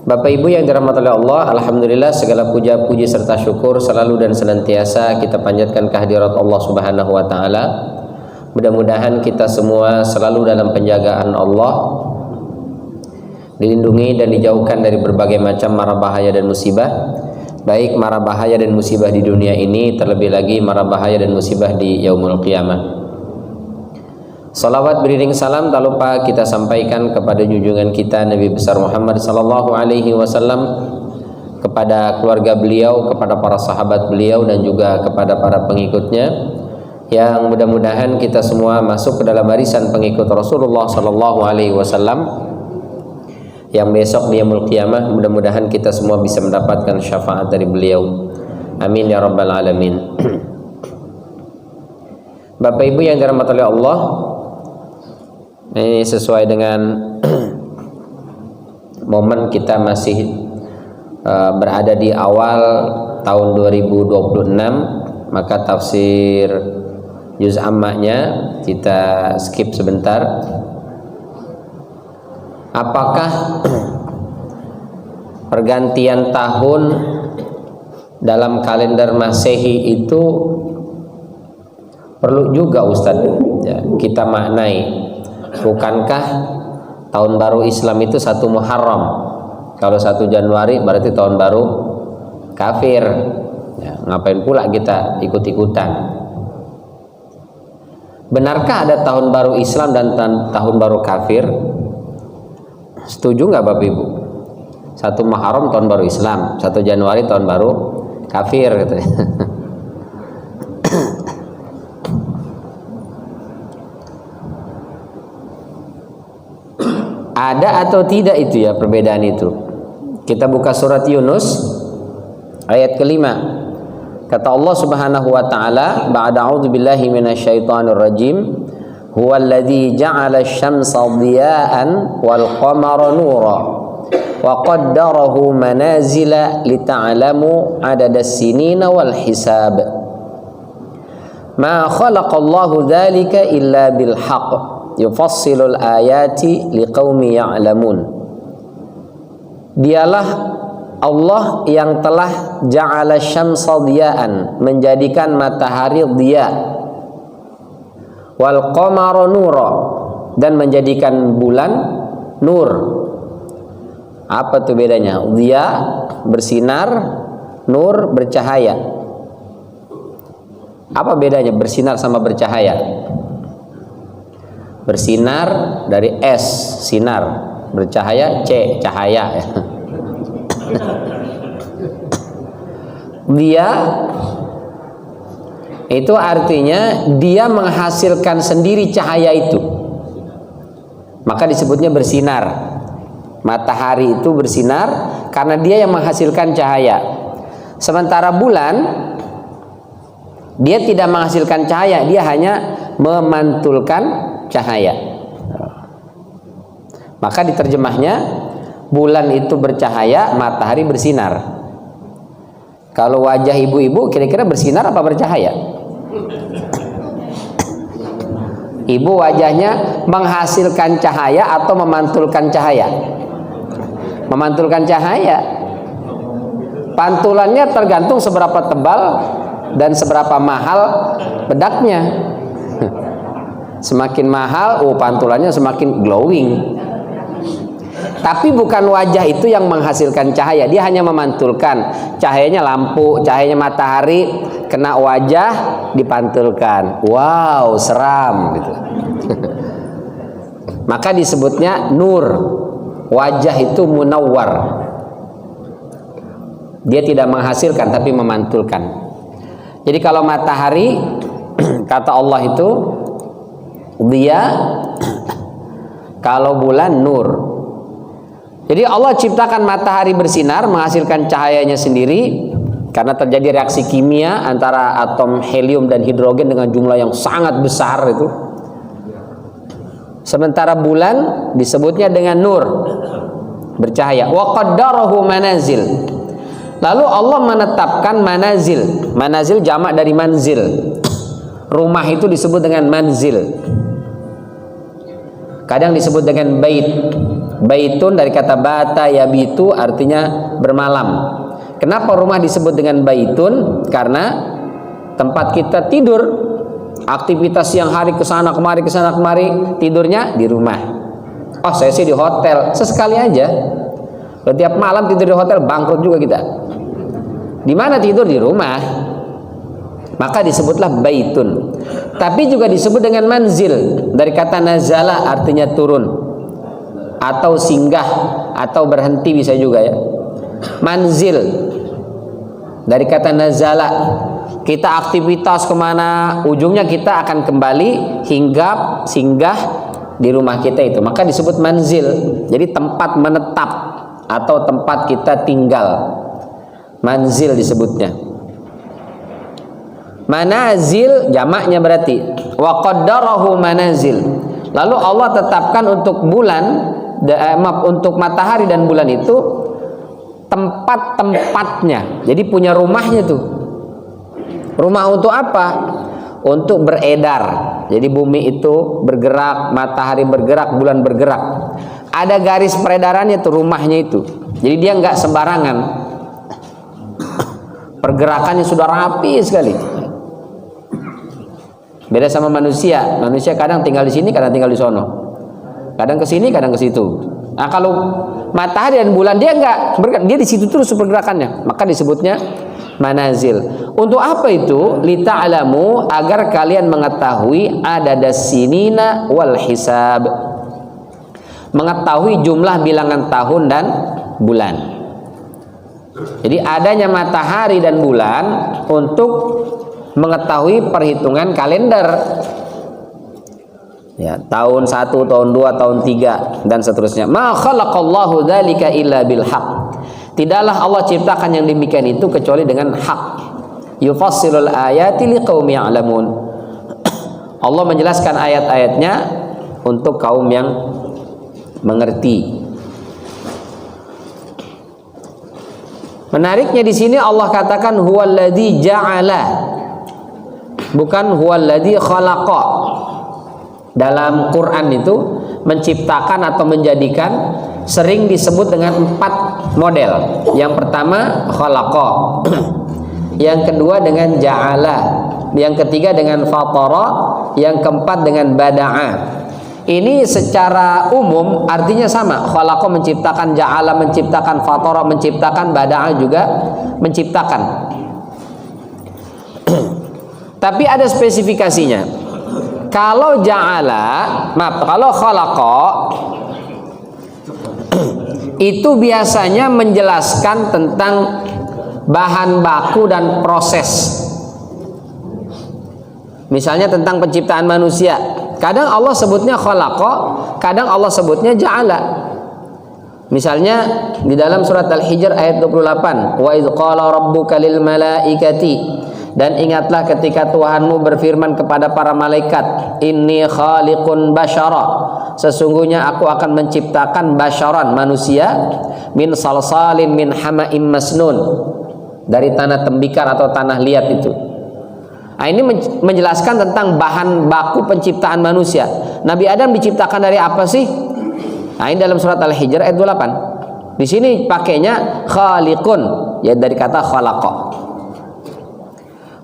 Bapak Ibu yang dirahmati oleh Allah, alhamdulillah segala puja puji serta syukur selalu dan senantiasa kita panjatkan kehadirat Allah Subhanahu wa taala. Mudah-mudahan kita semua selalu dalam penjagaan Allah, dilindungi dan dijauhkan dari berbagai macam mara bahaya dan musibah, baik mara bahaya dan musibah di dunia ini, terlebih lagi mara bahaya dan musibah di yaumul qiyamah. Salawat beriring salam tak lupa kita sampaikan kepada junjungan kita Nabi besar Muhammad sallallahu alaihi wasallam, kepada keluarga beliau, kepada para sahabat beliau dan juga kepada para pengikutnya, yang mudah-mudahan kita semua masuk ke dalam barisan pengikut Rasulullah sallallahu alaihi wasallam yang besok di yaumul qiyamah mudah-mudahan kita semua bisa mendapatkan syafaat dari beliau. Amin ya rabbal alamin. Bapak Ibu yang dirahmati oleh Allah, ini sesuai dengan momen kita masih berada di awal tahun 2026, maka tafsir juz ammanya kita skip sebentar. Apakah pergantian tahun dalam kalender Masehi itu perlu juga Ustadz ya, kita maknai? Bukankah tahun baru Islam itu 1 Muharram? Kalau 1 Januari berarti tahun baru kafir ya, ngapain pula kita ikut-ikutan? Benarkah ada tahun baru Islam dan tahun baru kafir? Setuju nggak Bapak Ibu? 1 Muharram tahun baru Islam, 1 Januari tahun baru kafir gitu. Ada atau tidak itu ya perbedaan itu? Kita buka surat Yunus ayat kelima. Kata Allah Subhanahu wa taala, ba'da a'udzubillahi minasyaitonir rajim, huwallazi ja'ala asy-syamsa dhiya'an wal qamara nura wa qaddarahu manazila lita'lamu 'adadas sinina wal hisab. Ma khalaqallahu dzalika illa bil haqq yufassilul ayati liqaumi ya'lamun. Dialah Allah yang telah ja'ala syamsa diya'an, menjadikan matahari diya, wal qamara nura, dan menjadikan bulan nur. Apa tuh bedanya? Diya bersinar, nur bercahaya. Apa bedanya bersinar sama bercahaya? Bersinar dari S, sinar, bercahaya C, cahaya. Dia itu artinya dia menghasilkan sendiri cahaya itu, maka disebutnya bersinar. Matahari itu bersinar karena dia yang menghasilkan cahaya. Sementara bulan dia tidak menghasilkan cahaya, dia hanya memantulkan cahaya. Maka diterjemahnya bulan itu bercahaya, matahari bersinar. Kalau wajah ibu-ibu kira-kira bersinar apa bercahaya? Ibu wajahnya menghasilkan cahaya atau memantulkan cahaya? Memantulkan cahaya. Pantulannya tergantung seberapa tebal dan seberapa mahal bedaknya. Semakin mahal, pantulannya semakin glowing. Tapi bukan wajah itu yang menghasilkan cahaya, dia hanya memantulkan. Cahayanya lampu, cahayanya matahari kena wajah dipantulkan. Wow, seram gitu. Maka disebutnya nur. Wajah itu munawwar. Dia tidak menghasilkan tapi memantulkan. Jadi kalau matahari kata Allah itu dia, kalau bulan nur. Jadi Allah ciptakan matahari bersinar, menghasilkan cahayanya sendiri karena terjadi reaksi kimia antara atom helium dan hidrogen dengan jumlah yang sangat besar itu. Sementara bulan disebutnya dengan nur, bercahaya. Wa qaddarahu manazil. Lalu Allah menetapkan manazil. Manazil jamak dari manzil. Rumah itu disebut dengan manzil. Kadang disebut dengan bait. Baitun dari kata bata yabitu, artinya bermalam. Kenapa rumah disebut dengan baitun? Karena tempat kita tidur, aktivitas siang hari kesana kemari, tidurnya di rumah. Oh, saya sih di hotel, sesekali aja. Setiap malam tidur di hotel, bangkrut juga kita. Di mana tidur? Di rumah. Maka disebutlah baitun. Tapi juga disebut dengan manzil dari kata nazala, artinya turun atau singgah atau berhenti, bisa juga ya. Manzil dari kata nazala, kita aktivitas kemana, ujungnya kita akan kembali hinggap, singgah di rumah kita itu, maka disebut manzil. Jadi tempat menetap atau tempat kita tinggal, manzil disebutnya. Manazil jamaknya berarti wa qaddarahu manazil. Lalu Allah tetapkan untuk untuk matahari dan bulan itu tempat-tempatnya. Jadi punya rumahnya tuh. Rumah untuk apa? Untuk beredar. Jadi bumi itu bergerak, matahari bergerak, bulan bergerak. Ada garis peredarannya tuh, rumahnya itu. Jadi dia nggak sembarangan. Pergerakannya sudah rapi sekali. Beda sama manusia. Manusia kadang tinggal di sini, kadang tinggal di sono. Kadang ke sini, kadang ke situ. Nah, kalau matahari dan bulan dia enggak bergerak, dia di situ terus pergerakannya. Maka disebutnya manazil. Untuk apa itu? Lita'lamu, agar kalian mengetahui adadas sinina wal hisab. Mengetahui jumlah bilangan tahun dan bulan. Jadi adanya matahari dan bulan untuk mengetahui perhitungan kalender. Ya, tahun 1, tahun 2, tahun 3 dan seterusnya. Ma khalaqallahu dzalika illa bil haqq. Tidaklah Allah ciptakan yang demikian itu kecuali dengan hak. Yufassilul ayati liqaumi ya'lamun. Allah menjelaskan ayat-ayatnya untuk kaum yang mengerti. Menariknya di sini Allah katakan huwallazi ja'ala, bukan huwallazi khalaqa. Dalam Quran itu menciptakan atau menjadikan sering disebut dengan 4 model. Yang pertama khalaqa, yang kedua dengan ja'ala, yang ketiga dengan fatara, yang keempat dengan bada'a. Ini secara umum artinya sama. Khalaqa menciptakan, ja'ala menciptakan, fatara menciptakan, bada'a juga menciptakan. Tapi ada spesifikasinya. Kalau kalau khalaqa itu biasanya menjelaskan tentang bahan baku dan proses. Misalnya tentang penciptaan manusia. Kadang Allah sebutnya khalaqa, kadang Allah sebutnya ja'ala. Misalnya di dalam surat Al-Hijr ayat 28, wa idz qala rabbuka lil malaikati, dan ingatlah ketika Tuhanmu berfirman kepada para malaikat, inni khaliqun basyara, sesungguhnya aku akan menciptakan basyaran, manusia, min salsalin min hama'im masnun, dari tanah tembikar atau tanah liat itu. Nah, ini menjelaskan tentang bahan baku penciptaan manusia. Nabi Adam diciptakan dari apa sih? Nah, ini dalam surat Al-Hijr ayat 28. Di sini pakainya khaliqun, ya dari kata khalaqa.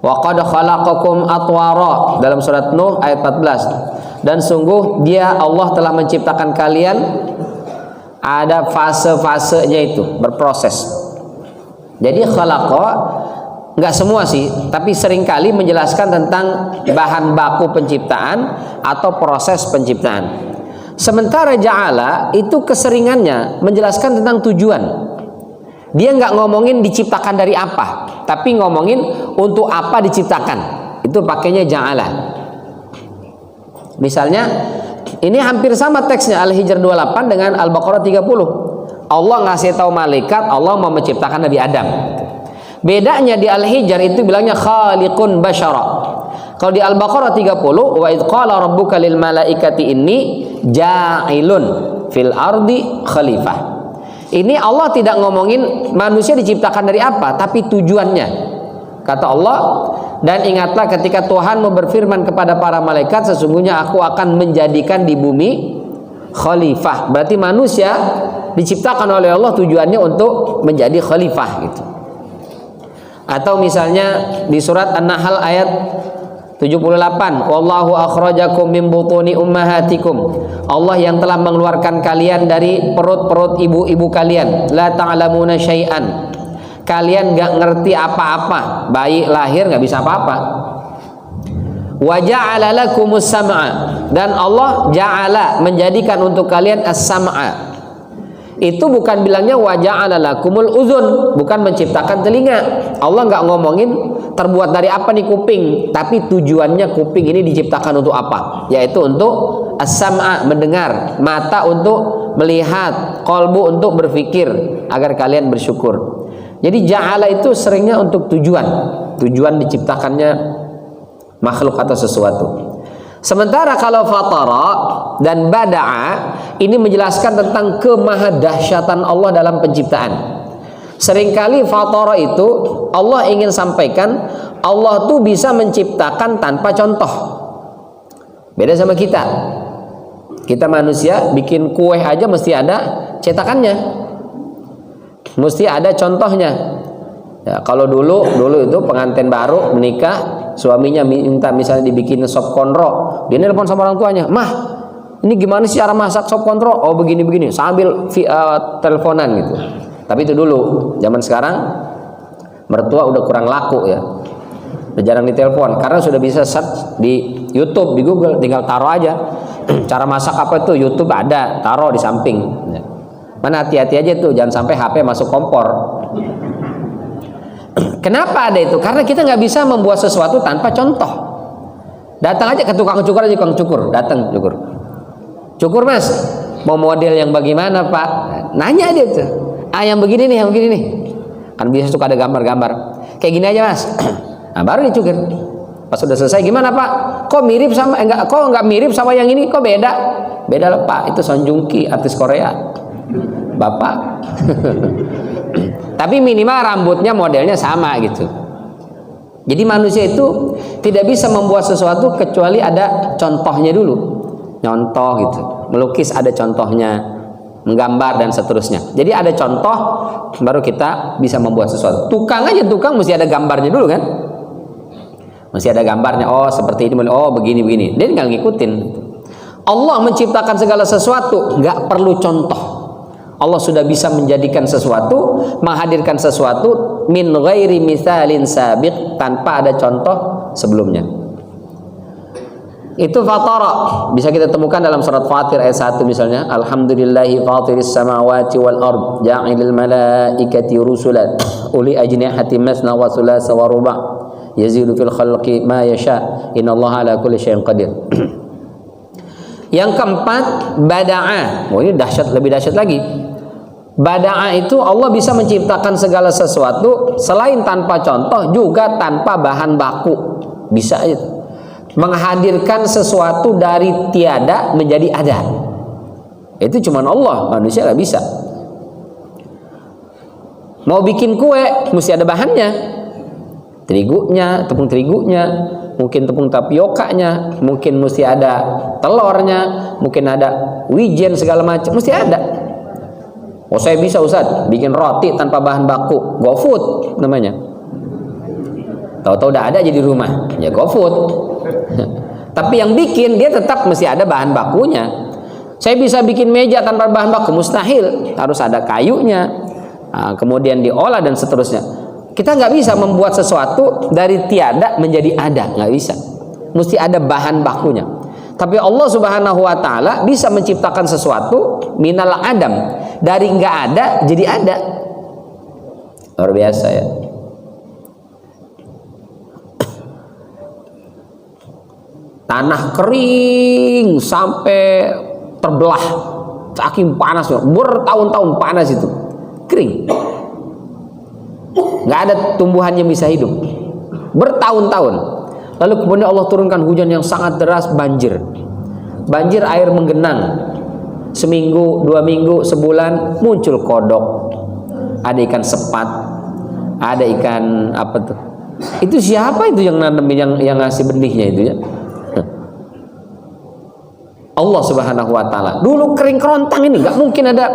Wa qad khalaqakum atwara dalam surat Nuh ayat 14. Dan sungguh dia Allah telah menciptakan kalian, ada fase-fasenya itu, berproses. Jadi khalaqa enggak semua sih, tapi seringkali menjelaskan tentang bahan baku penciptaan atau proses penciptaan. Sementara ja'ala itu keseringannya menjelaskan tentang tujuan. Dia nggak ngomongin diciptakan dari apa, tapi ngomongin untuk apa diciptakan. Itu pakainya ja'ala. Misalnya ini hampir sama teksnya Al-Hijr 28 dengan Al-Baqarah 30. Allah ngasih tahu malaikat Allah mau menciptakan Nabi Adam. Bedanya di Al-Hijr itu bilangnya khaliqun basyara. Kalau di Al-Baqarah 30, wa idz qala rabbuka lil malaikati inni ja'ilun fil ardi khalifah. Ini Allah tidak ngomongin manusia diciptakan dari apa, tapi tujuannya. Kata Allah, dan ingatlah ketika Tuhanmu berfirman kepada para malaikat, sesungguhnya aku akan menjadikan di bumi khalifah. Berarti manusia diciptakan oleh Allah tujuannya untuk menjadi khalifah gitu. Atau misalnya di surat An-Nahl ayat 78, wallahu akhrajakum min butuni ummahatikum. Allah yang telah mengeluarkan kalian dari perut-perut ibu-ibu kalian. La ta'lamuna syai'an. Kalian gak ngerti apa-apa. Bayi lahir gak bisa apa-apa. Wa ja'ala lakumus sam'a. Dan Allah ja'ala menjadikan untuk kalian as-sam'a. Itu bukan bilangnya wa ja'ala lakumul uzun, bukan menciptakan telinga. Allah nggak ngomongin terbuat dari apa nih kuping, tapi tujuannya kuping ini diciptakan untuk apa? Yaitu untuk as-sam'a, mendengar, mata untuk melihat, qalbu untuk berpikir agar kalian bersyukur. Jadi ja'ala itu seringnya untuk tujuan diciptakannya makhluk atau sesuatu. Sementara kalau fatara dan bada'a ini menjelaskan tentang kemahadahsyatan Allah dalam penciptaan. Seringkali fatara itu Allah ingin sampaikan Allah tuh bisa menciptakan tanpa contoh. Beda sama kita. Kita manusia bikin kue aja mesti ada cetakannya. Mesti ada contohnya. Ya, kalau dulu itu pengantin baru menikah, suaminya minta misalnya dibikin sop konro, dia nelpon sama orang tuanya, mah ini gimana sih cara masak sop konro? Oh begini sambil teleponan gitu. Tapi itu dulu. Zaman sekarang mertua udah kurang laku ya, udah jarang ditelepon karena sudah bisa search di YouTube, di Google, tinggal taruh aja cara masak apa itu, YouTube ada, taruh di samping. Mana hati-hati aja tuh, jangan sampai HP masuk kompor. Kenapa ada itu? Karena kita nggak bisa membuat sesuatu tanpa contoh. Datang aja ke tukang cukur aja, tukang cukur datang cukur mas, mau model yang bagaimana pak? Nanya aja tuh. Yang begini nih. Kan biasa suka ada gambar-gambar. Kayak gini aja mas. Nah baru dicukur. Pas sudah selesai gimana pak? Kok mirip sama nggak mirip sama yang ini? Kok beda? Beda lah pak. Itu Son Joong Ki, artis Korea. Bapak. Tapi minimal rambutnya modelnya sama gitu. Jadi manusia itu tidak bisa membuat sesuatu kecuali ada contohnya dulu. Contoh gitu. Melukis ada contohnya, menggambar dan seterusnya. Jadi ada contoh baru kita bisa membuat sesuatu. Tukang mesti ada gambarnya dulu kan? Mesti ada gambarnya. Oh seperti ini, oh begini. Dia nggak ngikutin. Allah menciptakan segala sesuatu nggak perlu contoh. Allah sudah bisa menjadikan sesuatu, menghadirkan sesuatu min ghairi mithalin sabiq, tanpa ada contoh sebelumnya. Itu fatara. Bisa kita temukan dalam surat Fatir ayat 1 misalnya, alhamdulillahi fatiris samawati wal ard ja'ilil malaikati rusulan uli ajnihati masna wa thulatha wa ruba' yazidu fil khalqi ma yasha innallaha ala kulli syai'in qadir. Yang keempat, bada'a. Oh ini lebih dahsyat lagi. Bada'a itu Allah bisa menciptakan segala sesuatu selain tanpa contoh, juga tanpa bahan baku. Bisa aja. Menghadirkan sesuatu dari tiada menjadi ada. Itu cuman Allah, manusia nggak bisa. Mau bikin kue mesti ada bahannya. Tepung terigunya, mungkin tepung tapiokanya, mungkin mesti ada telurnya, mungkin ada wijen segala macam, mesti ada. Oh saya bisa Ustaz bikin roti tanpa bahan baku, GoFood namanya. Tahu-tahu udah ada jadi rumah, ya GoFood. Tapi yang bikin dia tetap mesti ada bahan bakunya. Saya bisa bikin meja tanpa bahan baku, mustahil, harus ada kayunya, kemudian diolah dan seterusnya. Kita nggak bisa membuat sesuatu dari tiada menjadi ada, nggak bisa. Mesti ada bahan bakunya. Tapi Allah Subhanahu wa taala bisa menciptakan sesuatu minal adam, dari nggak ada jadi ada. Luar biasa ya. Tanah kering sampai terbelah, saking panasnya, bertahun-tahun panas itu, kering. Nggak ada tumbuhan yang bisa hidup bertahun-tahun. Lalu kemudian Allah turunkan hujan yang sangat deras, banjir air menggenang. Seminggu, 2 minggu, sebulan muncul kodok, ada ikan sepat, ada ikan apa tuh? Itu siapa itu yang nanemin, yang ngasih benihnya itu ya? Allah Subhanahu wa taala. Dulu kering kerontang ini nggak mungkin ada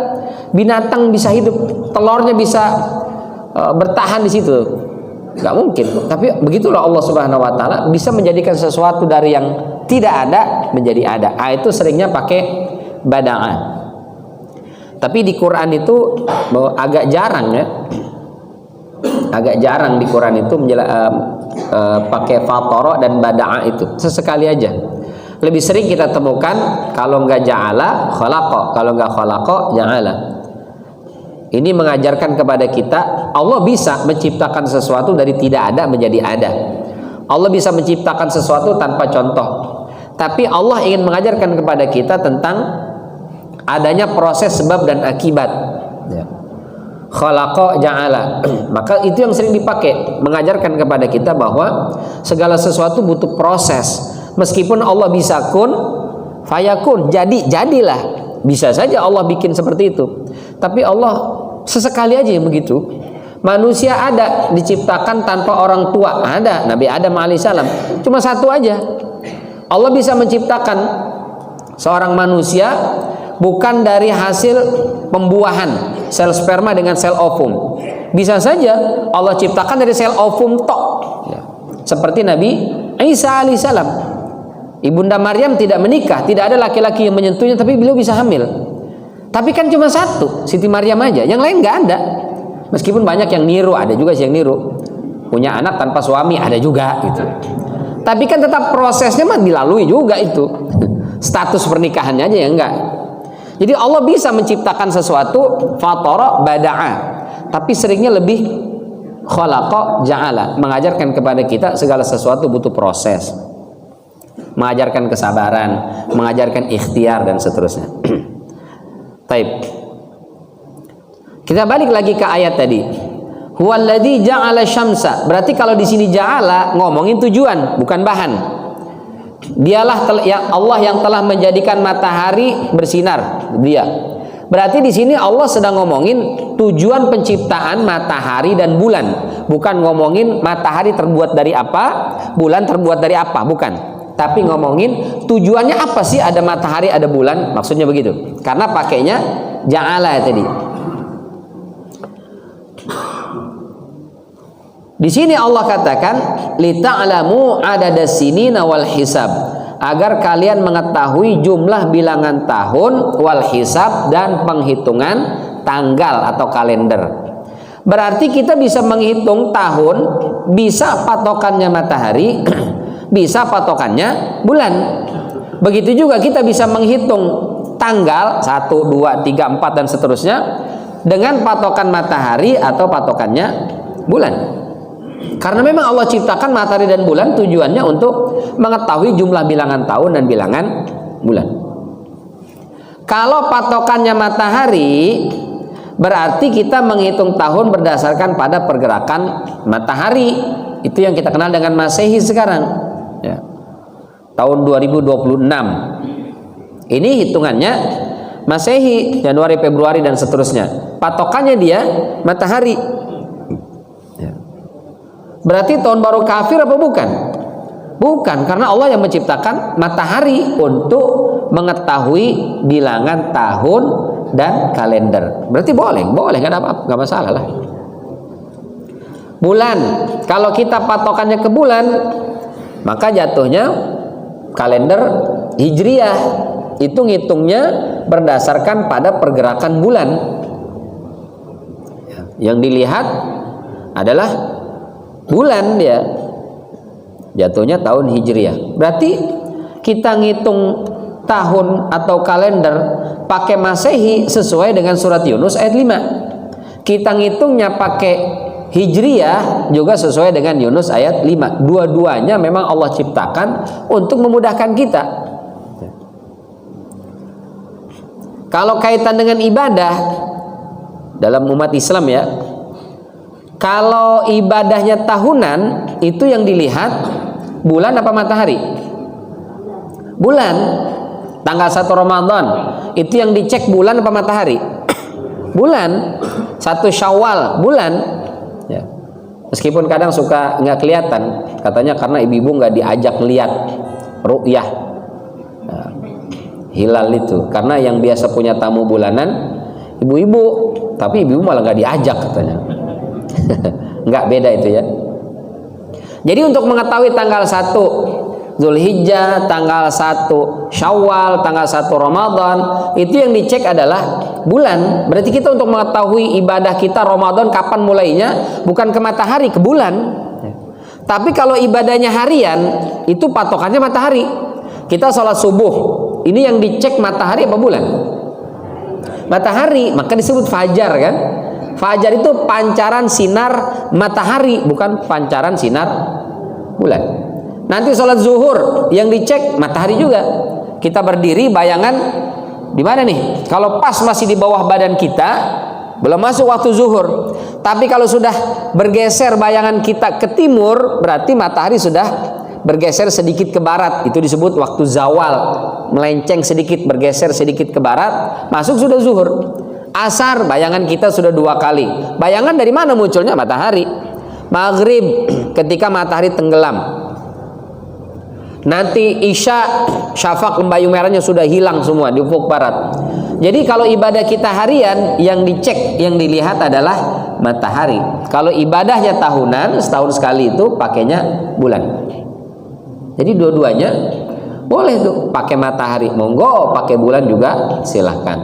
binatang bisa hidup, telurnya bisa bertahan di situ. Nggak mungkin. Tapi begitulah Allah Subhanahu wa taala bisa menjadikan sesuatu dari yang tidak ada menjadi ada. Itu seringnya pakai bada'ah. Tapi di Quran itu agak jarang ya. Agak jarang di Quran itu pakai fatara dan bada'ah itu. Sesekali aja. Lebih sering kita temukan kalau nggak ja'ala khalaqa, kalau nggak khalaqa ja'ala. Ini mengajarkan kepada kita Allah bisa menciptakan sesuatu dari tidak ada menjadi ada. Allah bisa menciptakan sesuatu tanpa contoh. Tapi Allah ingin mengajarkan kepada kita tentang adanya proses sebab dan akibat. Ya. Khalaqa ja'ala. Maka itu yang sering dipakai mengajarkan kepada kita bahwa segala sesuatu butuh proses. Meskipun Allah bisa kun fayakun, jadilah. Bisa saja Allah bikin seperti itu. Tapi Allah sesekali aja yang begitu. Manusia ada diciptakan tanpa orang tua, ada Nabi Adam alaihissalam. Cuma satu aja. Allah bisa menciptakan seorang manusia bukan dari hasil pembuahan sel sperma dengan sel ovum. Bisa saja Allah ciptakan dari sel ovum tok. Ya. Seperti Nabi Isa alaihissalam. Ibunda Maryam tidak menikah, tidak ada laki-laki yang menyentuhnya, tapi beliau bisa hamil. Tapi kan cuma satu, Siti Maryam aja, yang lain nggak ada. Meskipun banyak yang niru, ada juga sih yang niru. Punya anak tanpa suami, ada juga gitu. Tapi kan tetap prosesnya mah dilalui juga itu. Status pernikahannya aja ya enggak. Jadi Allah bisa menciptakan sesuatu fatara bada'ah, tapi seringnya lebih khalaqa ja'ala, mengajarkan kepada kita segala sesuatu butuh proses. Mengajarkan kesabaran, mengajarkan ikhtiar dan seterusnya. Taib. Kita balik lagi ke ayat tadi. Huwallazi ja'ala syamsa. Berarti kalau di sini ja'ala ngomongin tujuan, bukan bahan. Dialah Allah yang telah menjadikan matahari bersinar. Dia. Berarti di sini Allah sedang ngomongin tujuan penciptaan matahari dan bulan, bukan ngomongin matahari terbuat dari apa, bulan terbuat dari apa, bukan. Tapi ngomongin tujuannya apa sih ada matahari, ada bulan, maksudnya begitu. Karena pakainya ja'ala tadi. Di sini Allah katakan lita'lamu adadas sinina wal hisab, agar kalian mengetahui jumlah bilangan tahun wal hisab dan penghitungan tanggal atau kalender. Berarti kita bisa menghitung tahun, bisa patokannya matahari, bisa patokannya bulan. Begitu juga kita bisa menghitung tanggal 1, 2, 3, 4 dan seterusnya dengan patokan matahari atau patokannya bulan. Karena memang Allah ciptakan matahari dan bulan tujuannya untuk mengetahui jumlah bilangan tahun dan bilangan bulan. Kalau patokannya matahari, berarti kita menghitung tahun berdasarkan pada pergerakan matahari. Itu yang kita kenal dengan Masehi sekarang. Ya. Tahun 2026. Ini hitungannya Masehi, Januari, Februari dan seterusnya. Patokannya dia matahari. Ya. Berarti tahun baru kafir apa bukan? Bukan, karena Allah yang menciptakan matahari untuk mengetahui bilangan tahun dan kalender. Berarti boleh, nggak ada apa-apa, nggak masalah lah. Bulan, kalau kita patokannya ke bulan, maka jatuhnya kalender Hijriyah itu ngitungnya berdasarkan pada pergerakan bulan. Yang dilihat adalah bulan dia. Jatuhnya tahun Hijriyah. Berarti kita ngitung tahun atau kalender pakai Masehi sesuai dengan surat Yunus ayat 5. Kita ngitungnya pakai Hijriyah juga sesuai dengan Yunus ayat 5. Dua-duanya memang Allah ciptakan untuk memudahkan kita. Kalau kaitan dengan ibadah dalam umat Islam ya, kalau ibadahnya tahunan itu yang dilihat bulan apa matahari? Bulan. Tanggal 1 Ramadan itu yang dicek bulan apa matahari? Bulan. 1 Syawal bulan. Ya. Meskipun kadang suka nggak kelihatan, katanya karena ibu-ibu nggak diajak lihat ru'yah hilal itu. Karena yang biasa punya tamu bulanan ibu-ibu, tapi ibu malah nggak diajak katanya. Nggak, beda itu ya. Jadi untuk mengetahui tanggal 1 Zulhijjah, tanggal 1 Syawal, tanggal 1 Ramadan, itu yang dicek adalah bulan. Berarti kita untuk mengetahui ibadah kita Ramadan kapan mulainya, bukan ke matahari, ke bulan. Tapi kalau ibadahnya harian, itu patokannya matahari. Kita sholat subuh, ini yang dicek matahari apa bulan? Matahari, maka disebut fajar kan? Fajar itu pancaran sinar matahari, bukan pancaran sinar bulan. Nanti sholat zuhur yang dicek matahari juga. Kita berdiri, bayangan di mana nih? Kalau pas masih di bawah badan kita, belum masuk waktu zuhur. Tapi kalau sudah bergeser bayangan kita ke timur, berarti matahari sudah bergeser sedikit ke barat. Itu disebut waktu zawal. Melenceng sedikit, bergeser sedikit ke barat, masuk sudah zuhur. Asar, bayangan kita sudah 2 kali. Bayangan dari mana munculnya? Matahari. Maghrib, ketika matahari tenggelam. Nanti isya, syafaq lembayu merahnya sudah hilang semua di ufuk barat. Jadi kalau ibadah kita harian, yang dicek, yang dilihat adalah matahari. Kalau ibadahnya tahunan, setahun sekali, itu pakainya bulan. Jadi dua-duanya boleh tuh, pakai matahari monggo, pakai bulan juga silahkan.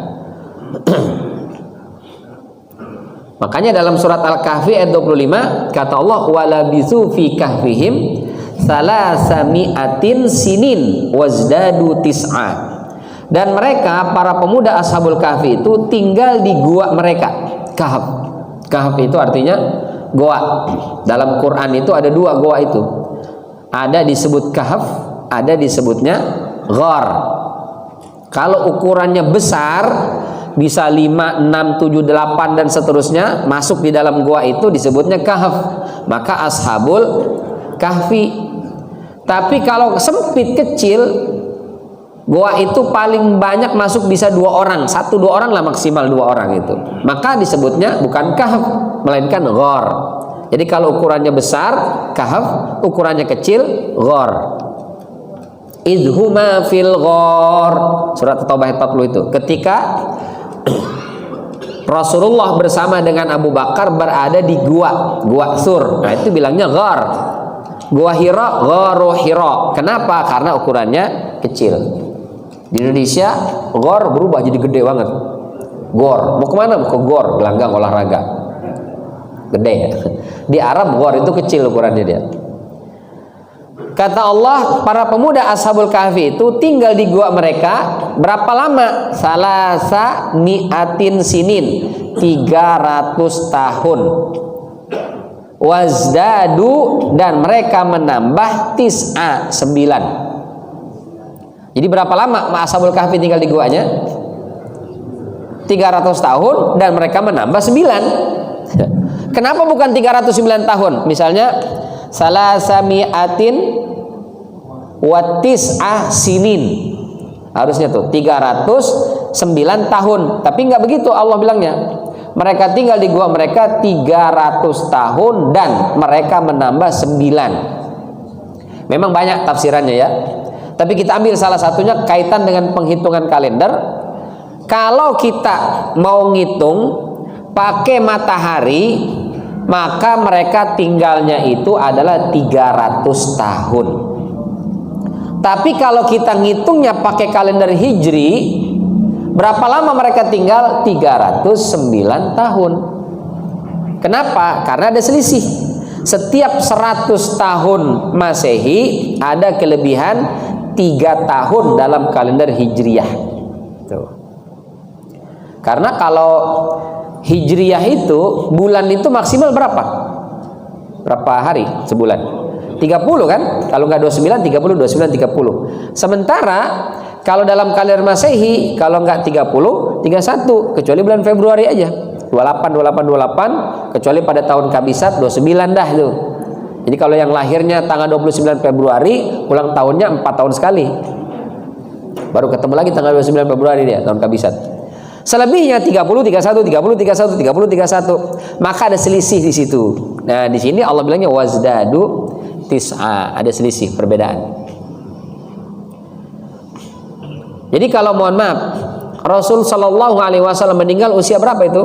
Makanya dalam surat Al-Kahfi ayat 25 kata Allah, walabisu fi kahfihim salasami'atin sinin wazdadu tis'a. Dan mereka para pemuda Ashabul Kahfi itu tinggal di gua mereka. Kahf. Kahf itu artinya goa. Dalam Quran itu ada 2 goa itu. Ada disebut kahf, ada disebutnya ghar. Kalau ukurannya besar, bisa 5, 6, 7, 8 dan seterusnya, masuk di dalam gua itu disebutnya kahf. Maka Ashabul Kahfi. Tapi kalau sempit kecil, gua itu paling banyak masuk bisa 2 orang, 1-2 orang lah, maksimal 2 orang itu. Maka disebutnya bukan kahf, melainkan ghar. Jadi kalau ukurannya besar kahf, ukurannya kecil ghar. Idhuma fil ghar, surat At-Taubah ayat 40 itu. Ketika Rasulullah bersama dengan Abu Bakar berada di gua Sur. Nah, itu bilangnya ghar. Gua Hira, gharu Hira. Kenapa? Karena ukurannya kecil. Di Indonesia ghar berubah jadi gede banget. Gor, mau kemana? Mau ke gor, gelanggang olahraga. Gede ya. Di Arab ghar itu kecil ukurannya dia. Kata Allah, para pemuda Ashabul Kahfi itu tinggal di gua mereka berapa lama? Salasa mi'atin sinin, 300 tahun. Wazdadu, dan mereka menambah tis'a, 9. Jadi berapa lama Ashabul Kahfi tinggal di guanya? 300 tahun, dan mereka menambah 9. Kenapa bukan 309 tahun? Misalnya salasa mi'atin watis'ah sinin, harusnya tuh 309 tahun. Tapi nggak begitu Allah bilangnya. Mereka tinggal di gua mereka 300 tahun dan mereka menambah 9. Memang banyak tafsirannya ya, tapi kita ambil salah satunya kaitan dengan penghitungan kalender. Kalau kita mau ngitung pakai matahari, maka mereka tinggalnya itu adalah 300 tahun. Tapi kalau kita ngitungnya pakai kalender Hijri, berapa lama mereka tinggal? 309 tahun. Kenapa? Karena ada selisih. Setiap 100 tahun Masehi ada kelebihan 3 tahun dalam kalender Hijriyah. Tuh. Karena kalau Hijriyah itu bulan itu maksimal berapa? Berapa hari sebulan? 30 kan? Kalau nggak 29, 30, 29, 30. Sementara kalau dalam kalender Masehi, kalau nggak 30, 31, kecuali bulan Februari aja. 28, 28, 28, kecuali pada tahun Kabisat 29 dah itu. Jadi kalau yang lahirnya tanggal 29 Februari, ulang tahunnya 4 tahun sekali. Baru ketemu lagi tanggal 29 Februari dia, tahun Kabisat. Selebihnya 30, 31, 30, 31, 30, 31. Maka ada selisih di situ. Nah, di sini Allah bilangnya wazdadu tis'a, ada selisih, perbedaan. Jadi kalau mohon maaf, Rasul Shallallahu Alaihi Wasallam meninggal usia berapa itu?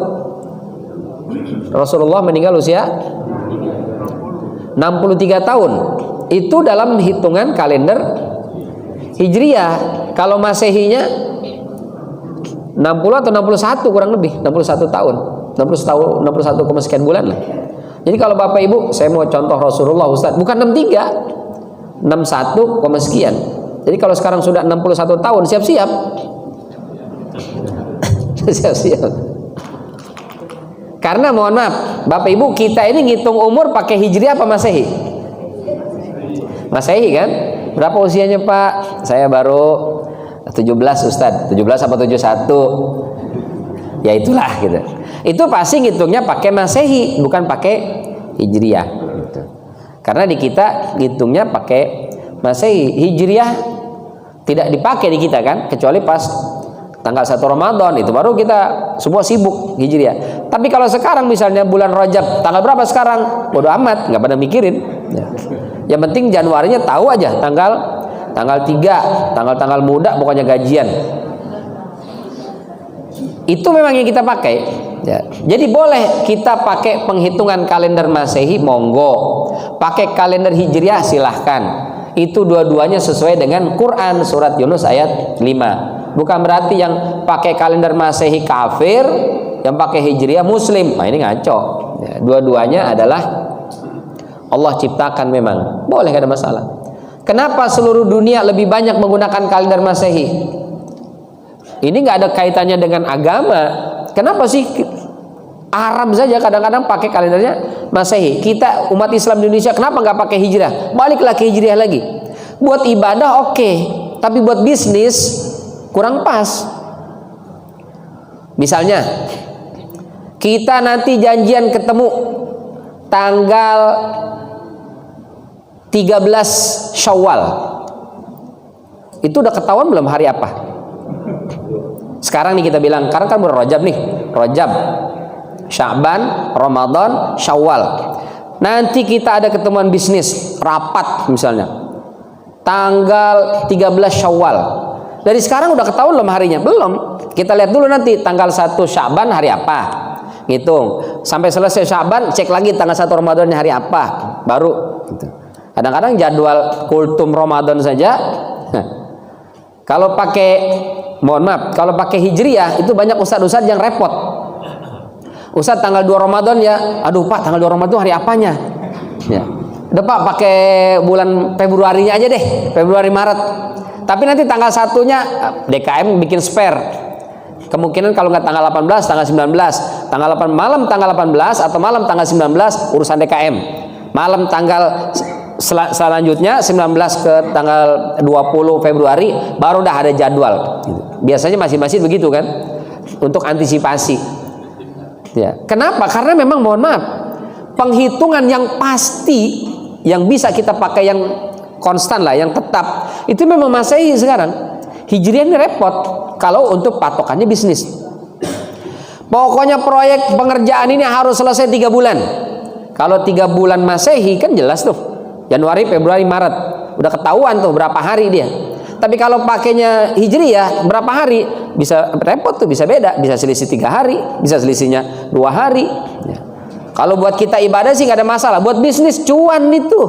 Rasulullah meninggal usia 63 tahun. Itu dalam hitungan kalender Hijriah. Kalau Masehinya 60 atau 61 kurang lebih, 61 tahun. 61 sekian bulan lah. Jadi kalau Bapak Ibu, saya mau contoh Rasulullah Ustaz, bukan 63, 61 sekian. Jadi kalau sekarang sudah 61 tahun, siap-siap. Siap-siap. Karena mohon maaf, Bapak Ibu, kita ini ngitung umur pakai Hijriah apa Masehi? Masehi kan? Berapa usianya Pak? Saya baru 17 Ustaz. 17 apa 71? Ya itulah gitu. Itu pasti ngitungnya pakai Masehi, bukan pakai Hijriah gitu. Karena di kita ngitungnya pakai Masehi. Hijriah tidak dipakai di kita kan, kecuali pas tanggal 1 Ramadan, itu baru kita semua sibuk Hijriah. Tapi kalau sekarang misalnya bulan Rajab, tanggal berapa sekarang? Bodoh amat, nggak pada mikirin ya. Yang penting Januarinya tahu aja tanggal 3, tanggal muda, pokoknya gajian. Itu memang yang kita pakai ya. Jadi boleh kita pakai penghitungan kalender Masehi, monggo. Pakai kalender Hijriah silahkan. Itu dua-duanya sesuai dengan Quran surat Yunus ayat 5. Bukan berarti yang pakai kalender Masehi kafir, yang pakai Hijriah muslim. Nah ini ngaco ya. Dua-duanya adalah Allah ciptakan memang. Boleh, gak ada masalah. Kenapa seluruh dunia lebih banyak menggunakan kalender Masehi? Ini nggak ada kaitannya dengan agama. Kenapa sih Arab saja kadang-kadang pakai kalendernya Masehi? Kita umat Islam di Indonesia kenapa nggak pakai Hijriah? Baliklah ke Hijriah lagi. Buat ibadah oke, tapi buat bisnis kurang pas. Misalnya kita nanti janjian ketemu tanggal 13 Syawal. Itu udah ketahuan belum hari apa? Sekarang nih kita bilang, karena kan bulan Rajab nih, Rajab, Sya'ban, Ramadan, Syawal. Nanti kita ada ketemuan bisnis, rapat misalnya, tanggal 13 Syawal. Dari sekarang udah ketahuan belum harinya? Belum. Kita lihat dulu nanti tanggal 1 Sya'ban hari apa, ngitung. Sampai selesai Sya'ban, cek lagi tanggal 1 Ramadan hari apa, baru. Kadang-kadang jadwal kultum Ramadan saja. Kalau pakai, mohon maaf, kalau pakai Hijriah itu banyak ustadz-ustadz yang repot. Ustadz tanggal 2 Ramadan ya, aduh Pak tanggal 2 Ramadan hari apanya? Ya. Udah Pak pakai bulan Februarinya aja deh, Februari Maret. Tapi nanti tanggal 1-nya DKM bikin spare. Kemungkinan kalau nggak tanggal 18, tanggal 19. Tanggal 8 malam tanggal 18 atau malam tanggal 19 urusan DKM. Malam tanggal selanjutnya 19 ke tanggal 20 Februari baru udah ada jadwal gitu. Biasanya masing-masing begitu kan, untuk antisipasi ya. Kenapa? Karena memang mohon maaf, penghitungan yang pasti yang bisa kita pakai, yang konstan lah, yang tetap, itu memang Masehi sekarang. Hijriah ini repot kalau untuk patokannya bisnis. Pokoknya proyek pengerjaan ini harus selesai 3 bulan. Kalau 3 bulan Masehi kan jelas tuh, Januari, Februari, Maret, udah ketahuan tuh berapa hari dia. Tapi kalau pakainya Hijriah berapa hari, bisa repot tuh, bisa beda, bisa selisih 3 hari, bisa selisihnya 2 hari ya. Kalau buat kita ibadah sih nggak ada masalah. Buat bisnis cuan itu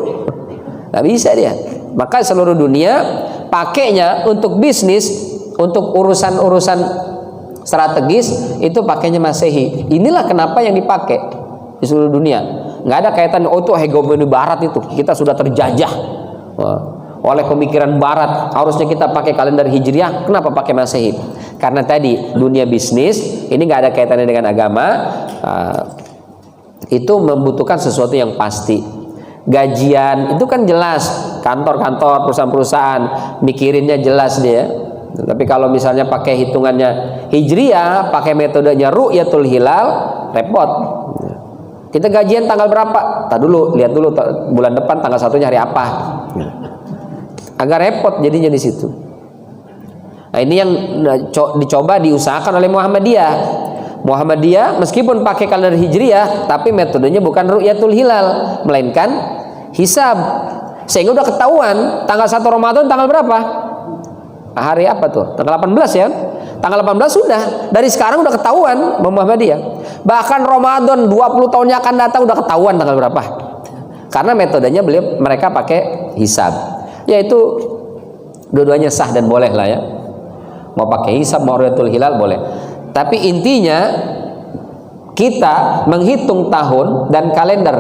nggak bisa dia. Maka seluruh dunia pakainya untuk bisnis, untuk urusan-urusan strategis itu pakainya Masehi. Inilah kenapa yang dipakai di seluruh dunia. Nggak ada kaitan, oh itu hegemoni Barat, itu kita sudah terjajah oleh pemikiran Barat, harusnya kita pakai kalender Hijriah. Kenapa pakai Masehi? Karena tadi dunia bisnis ini nggak ada kaitannya dengan agama. Itu membutuhkan sesuatu yang pasti. Gajian itu kan jelas, kantor-kantor, perusahaan-perusahaan mikirinnya jelas dia. Tapi kalau misalnya pakai hitungannya Hijriah, pakai metodenya Ru'yatul Hilal, repot. Kita gajian tanggal berapa? Tak dulu, lihat dulu bulan depan tanggal 1-nya hari apa. Agak repot jadinya di situ. Nah, ini yang dicoba diusahakan oleh Muhammadiyah. Muhammadiyah meskipun pakai kalender Hijriah, tapi metodenya bukan Ru'yatul Hilal, melainkan hisab. Sehingga udah ketahuan tanggal 1 Ramadan tanggal berapa? Hari apa tuh? Tanggal 18 ya. Tanggal 18 sudah. Dari sekarang udah ketahuan Muhammadiyah. Bahkan Ramadan 20 tahunnya akan datang udah ketahuan tanggal berapa. Karena metodenya mereka pakai hisab. Yaitu dua-duanya sah dan boleh lah ya. Mau pakai hisab mau ru'yatul hilal boleh. Tapi intinya kita menghitung tahun dan kalender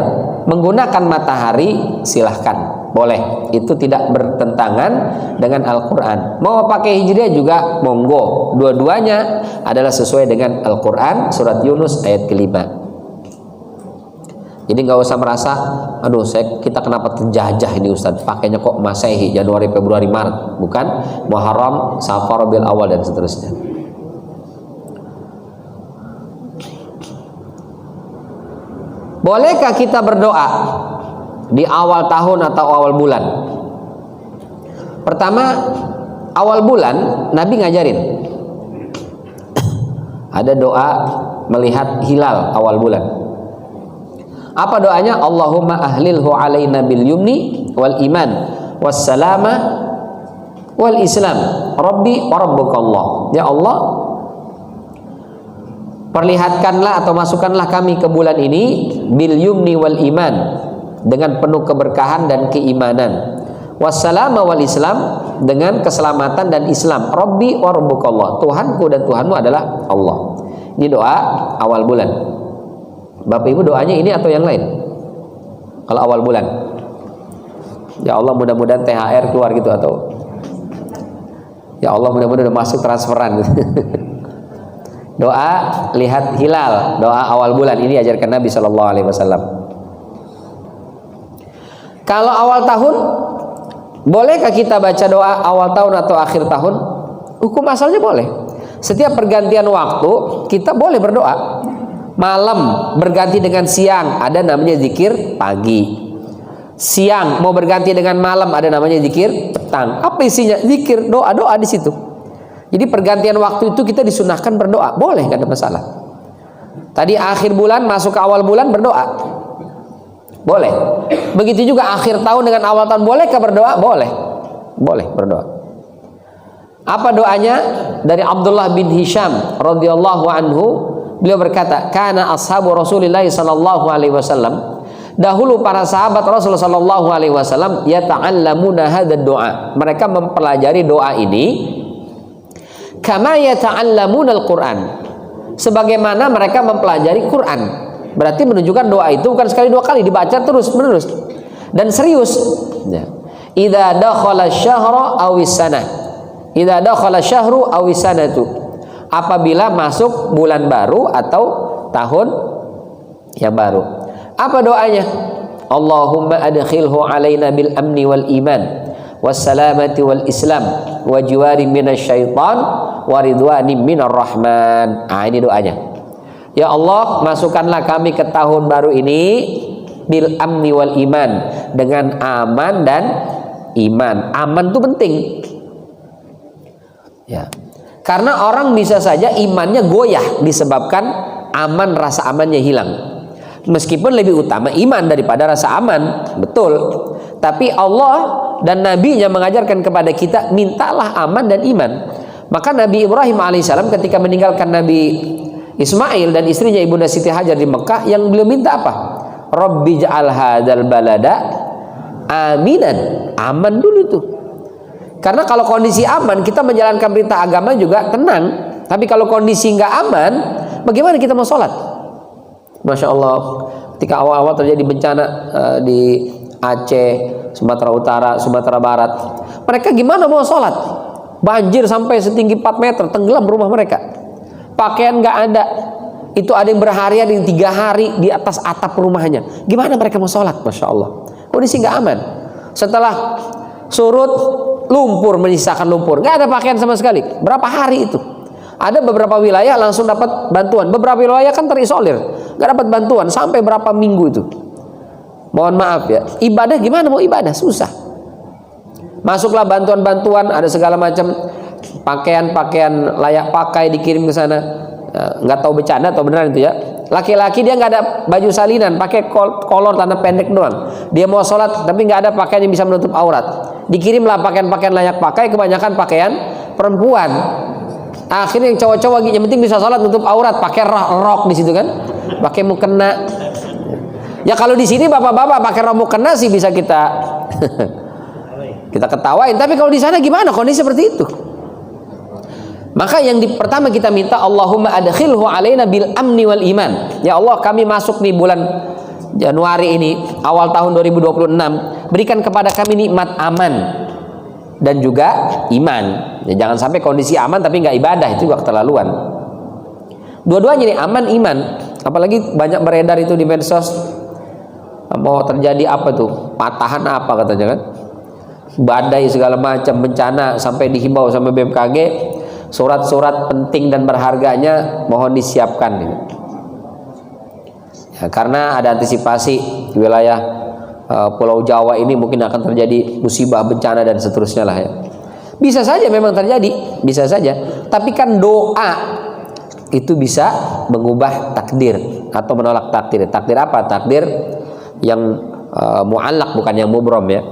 menggunakan matahari silahkan. Boleh, itu tidak bertentangan dengan Al-Quran. Mau pakai hijriah juga monggo. Dua-duanya adalah sesuai dengan Al-Quran. Surat Yunus ayat kelima. Jadi nggak usah merasa, aduh kita kenapa terjajah ini Ustaz, pakainya kok Masehi, Januari, Februari, Maret. Bukan, Muharram, Safar, Rabiul Awal dan seterusnya. Bolehkah kita berdoa di awal tahun atau awal bulan? Pertama, awal bulan Nabi ngajarin ada doa melihat hilal awal bulan. Apa doanya? Allahumma ahlilhu alaina bil yumni wal iman was salama wal islam rabbi wa rabbukallah. Ya Allah, perlihatkanlah atau masukkanlah kami ke bulan ini bil yumni wal iman, dengan penuh keberkahan dan keimanan, wassalama wal islam, dengan keselamatan dan Islam, rabbi wa rabbukallah, Tuhanku dan Tuhanmu adalah Allah. Ini doa awal bulan. Bapak Ibu doanya ini atau yang lain? Kalau awal bulan, ya Allah mudah-mudahan THR keluar gitu, atau ya Allah mudah-mudahan udah masuk transferan gitu. Doa lihat hilal, doa awal bulan ini ajarkan Nabi Shallallahu Alaihi Wasallam. Kalau awal tahun, bolehkah kita baca doa awal tahun atau akhir tahun? Hukum asalnya boleh. Setiap pergantian waktu kita boleh berdoa. Malam berganti dengan siang, ada namanya zikir pagi. Siang mau berganti dengan malam, ada namanya zikir petang. Apa isinya? Zikir, doa-doa di situ. Jadi pergantian waktu itu kita disunahkan berdoa, boleh, nggak ada masalah. Tadi akhir bulan masuk ke awal bulan berdoa, boleh. Begitu juga akhir tahun dengan awal tahun, bolehkah berdoa? Boleh, boleh berdoa. Apa doanya? Dari Abdullah bin Hisham radhiyallahu anhu, beliau berkata, "Kana ashabu Rasulillah sallallahu alaihi wasallam." Dahulu para sahabat Rasulullah sallallahu alaihi wasallam yata'allamuna hadzal doa. Mereka mempelajari doa ini kama yata'allamuna al-Qur'an. Sebagaimana mereka mempelajari Quran. Berarti menunjukkan doa itu bukan sekali dua kali, dibaca terus menerus dan serius. Idza dakhala asy-syahra aw as-sanah. Idza dakhala asy-syahru aw as-sanatu. Apabila masuk bulan baru atau tahun yang baru. Apa doanya? Allahumma adkhilhu alaina bil amni wal iman wassalamati wal islam wa jiwari minasyaitan wa ridwani minar rahman. Ini doanya. Ya Allah, masukkanlah kami ke tahun baru ini bil amni wal iman, dengan aman dan iman. Aman itu penting. Ya. Karena orang bisa saja imannya goyah disebabkan aman, rasa amannya hilang. Meskipun lebih utama iman daripada rasa aman, betul. Tapi Allah dan Nabi-Nya mengajarkan kepada kita, mintalah aman dan iman. Maka Nabi Ibrahim alaihissalam ketika meninggalkan Nabi Ismail dan istrinya Ibunda Siti Hajar di Mekah, yang beliau minta apa? Rabbi ja'al hadzal balada aminan. Aman dulu itu. Karena kalau kondisi aman, kita menjalankan perintah agama juga tenang. Tapi kalau kondisi nggak aman, bagaimana kita mau sholat? Masya Allah, ketika awal-awal terjadi bencana di Aceh, Sumatera Utara, Sumatera Barat, mereka gimana mau sholat? Banjir sampai setinggi 4 meter, tenggelam rumah mereka. Pakaian nggak ada. Itu ada yang berhari, ada yang 3 hari di atas atap rumahnya. Gimana mereka mau sholat? Masya Allah, kondisi nggak aman. Setelah surut, lumpur, menyisakan lumpur, nggak ada pakaian sama sekali. Berapa hari itu? Ada beberapa wilayah langsung dapat bantuan, beberapa wilayah kan terisolir, nggak dapat bantuan sampai berapa minggu itu. Mohon maaf ya, ibadah gimana mau ibadah? Susah. Masuklah bantuan-bantuan, ada segala macam pakaian-pakaian layak pakai dikirim ke sana. Nggak tahu bercanda atau beneran itu ya. Laki-laki dia nggak ada baju salinan, pakai kolor tanah pendek doang. Dia mau sholat tapi nggak ada pakaian yang bisa menutup aurat. Dikirimlah pakaian-pakaian layak pakai, kebanyakan pakaian perempuan. Akhirnya yang cowok-cowok yang penting bisa sholat nutup aurat, pakai rok di situ kan, pakai mukena. Ya kalau di sini bapak-bapak pakai rok mukena sih bisa kita kita ketawain. Tapi kalau di sana gimana kondisi seperti itu? Maka yang pertama kita minta, Allahumma adkhilhu alaina bil amni wal iman. Ya Allah, kami masuk nih bulan Januari ini, awal tahun 2026, berikan kepada kami nikmat aman dan juga iman. Ya, jangan sampai kondisi aman tapi nggak ibadah, itu juga keterlaluan. Dua-duanya nih, aman iman. Apalagi banyak beredar itu di medsos, mau terjadi apa tuh, patahan apa katanya kan, badai segala macam bencana, sampai dihimbau sama BMKG surat-surat penting dan berharganya mohon disiapkan gitu. Ya, karena ada antisipasi di wilayah Pulau Jawa ini mungkin akan terjadi musibah, bencana dan seterusnya lah ya. Bisa saja memang terjadi, bisa saja. Tapi kan doa itu bisa mengubah takdir atau menolak takdir. Takdir apa? Takdir yang mu'allaq, bukan yang mubrom ya.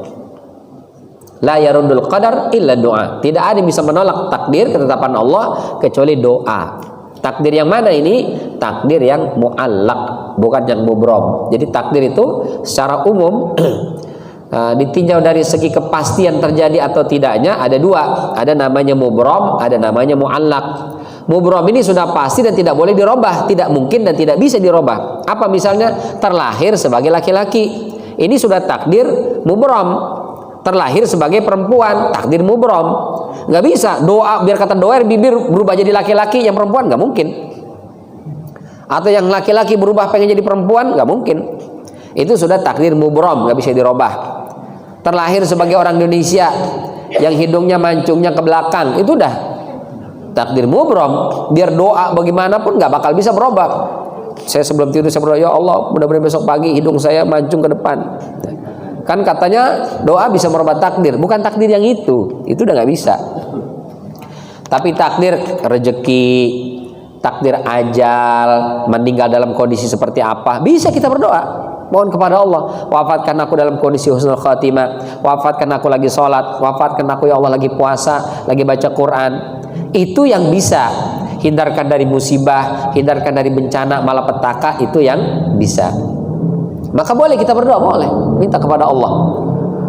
La yaruddul qadar illa doa. Tidak ada yang bisa menolak takdir, ketetapan Allah, kecuali doa. Takdir yang mana ini? Takdir yang mu'allaq, bukan yang mubrom. Jadi takdir itu secara umum ditinjau dari segi kepastian terjadi atau tidaknya ada dua. Ada namanya mubrom, ada namanya mu'allaq. Mubrom ini sudah pasti dan tidak boleh dirubah, tidak mungkin dan tidak bisa dirubah. Apa misalnya terlahir sebagai laki-laki, ini sudah takdir mubrom. Terlahir sebagai perempuan, takdir mubrom. Nggak bisa doa, biar kata doa bibir berubah jadi laki-laki, yang perempuan nggak mungkin. Atau yang laki-laki berubah pengen jadi perempuan, nggak mungkin. Itu sudah takdir mubrom, nggak bisa dirubah. Terlahir sebagai orang Indonesia yang hidungnya mancungnya ke belakang, itu udah takdir mubrom. Biar doa bagaimanapun nggak bakal bisa berubah. Saya sebelum tidur saya berdoa, ya Allah mudah-mudahan besok pagi hidung saya mancung ke depan. Kan katanya doa bisa merubah takdir, bukan takdir yang itu udah nggak bisa. Tapi takdir rezeki, takdir ajal, meninggal dalam kondisi seperti apa, bisa kita berdoa, mohon kepada Allah, wafatkan aku dalam kondisi husnul khatimah, wafatkan aku lagi sholat, wafatkan aku ya Allah lagi puasa, lagi baca Quran. Itu yang bisa. Hindarkan dari musibah, hindarkan dari bencana, malapetaka, itu yang bisa. Maka boleh kita berdoa, boleh minta kepada Allah,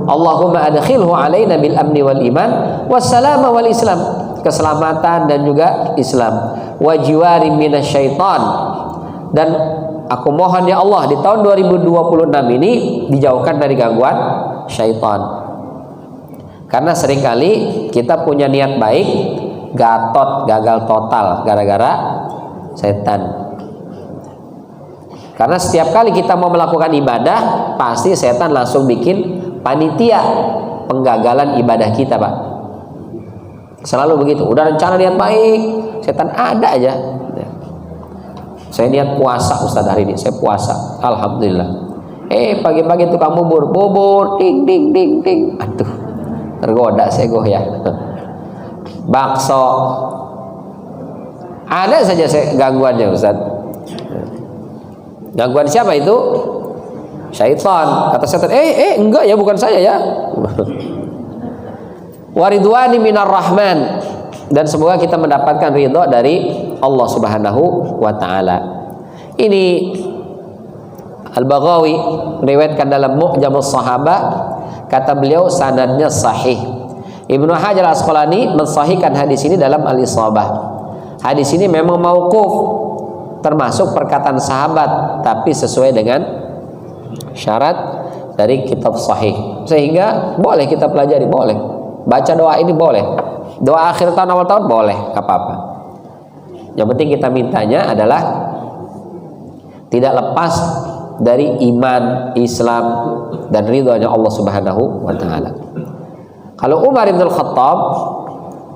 Allahumma adkhilhu alaina bil amni wal iman wassalama wal islam, keselamatan dan juga Islam, wa jiwari minasyaitan, dan aku mohon ya Allah di tahun 2026 ini dijauhkan dari gangguan syaitan. Karena seringkali kita punya niat baik, gagal total gara-gara setan. Karena setiap kali kita mau melakukan ibadah, pasti setan langsung bikin panitia penggagalan ibadah kita, Pak. Selalu begitu. Udah rencana niat baik, setan ada aja. Saya niat puasa Ustaz hari ini, saya puasa. Alhamdulillah. Pagi-pagi tukang bubur, ding ding ding ding. Aduh, tergoda saya goyah. Bakso. Ada saja gangguannya Ustaz. Gangguan siapa itu? Syaitan. Kata setan, enggak ya, bukan saya ya. Waridwani minar rahman, dan semoga kita mendapatkan ridho dari Allah Subhanahu wa taala. Ini Al-Baghawi meriwayatkan dalam Mu'jamus Sahabah, kata beliau sanadnya sahih. Ibnu Hajar Al-Asqalani mensahihkan hadis ini dalam Al-Isabah. Hadis ini memang mauquf, termasuk perkataan sahabat, tapi sesuai dengan syarat dari kitab sahih, sehingga boleh kita pelajari, boleh baca doa ini, boleh doa akhir tahun awal tahun, boleh, gak apa-apa. Yang penting kita mintanya adalah tidak lepas dari iman, Islam, dan ridhonya Allah Subhanahu wa taala. Kalau Umar bin Khattab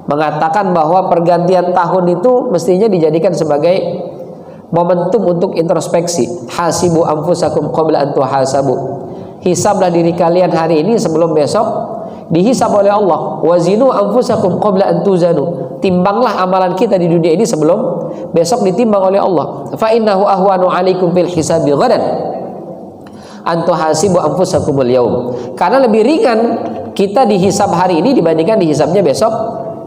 mengatakan bahwa pergantian tahun itu mestinya dijadikan sebagai momentum untuk introspeksi. Hasibu anfusakum qabla an tuhasabu. Hisablah diri kalian hari ini sebelum besok dihisab oleh Allah. Wazinu anfusakum qabla an tuzanu. Timbanglah amalan kita di dunia ini sebelum besok ditimbang oleh Allah. Fa innahu ahwanu alaikum bil hisabi ghadan an tuhasibu anfusakumul yaum. Karena lebih ringan kita dihisab hari ini dibandingkan dihisabnya besok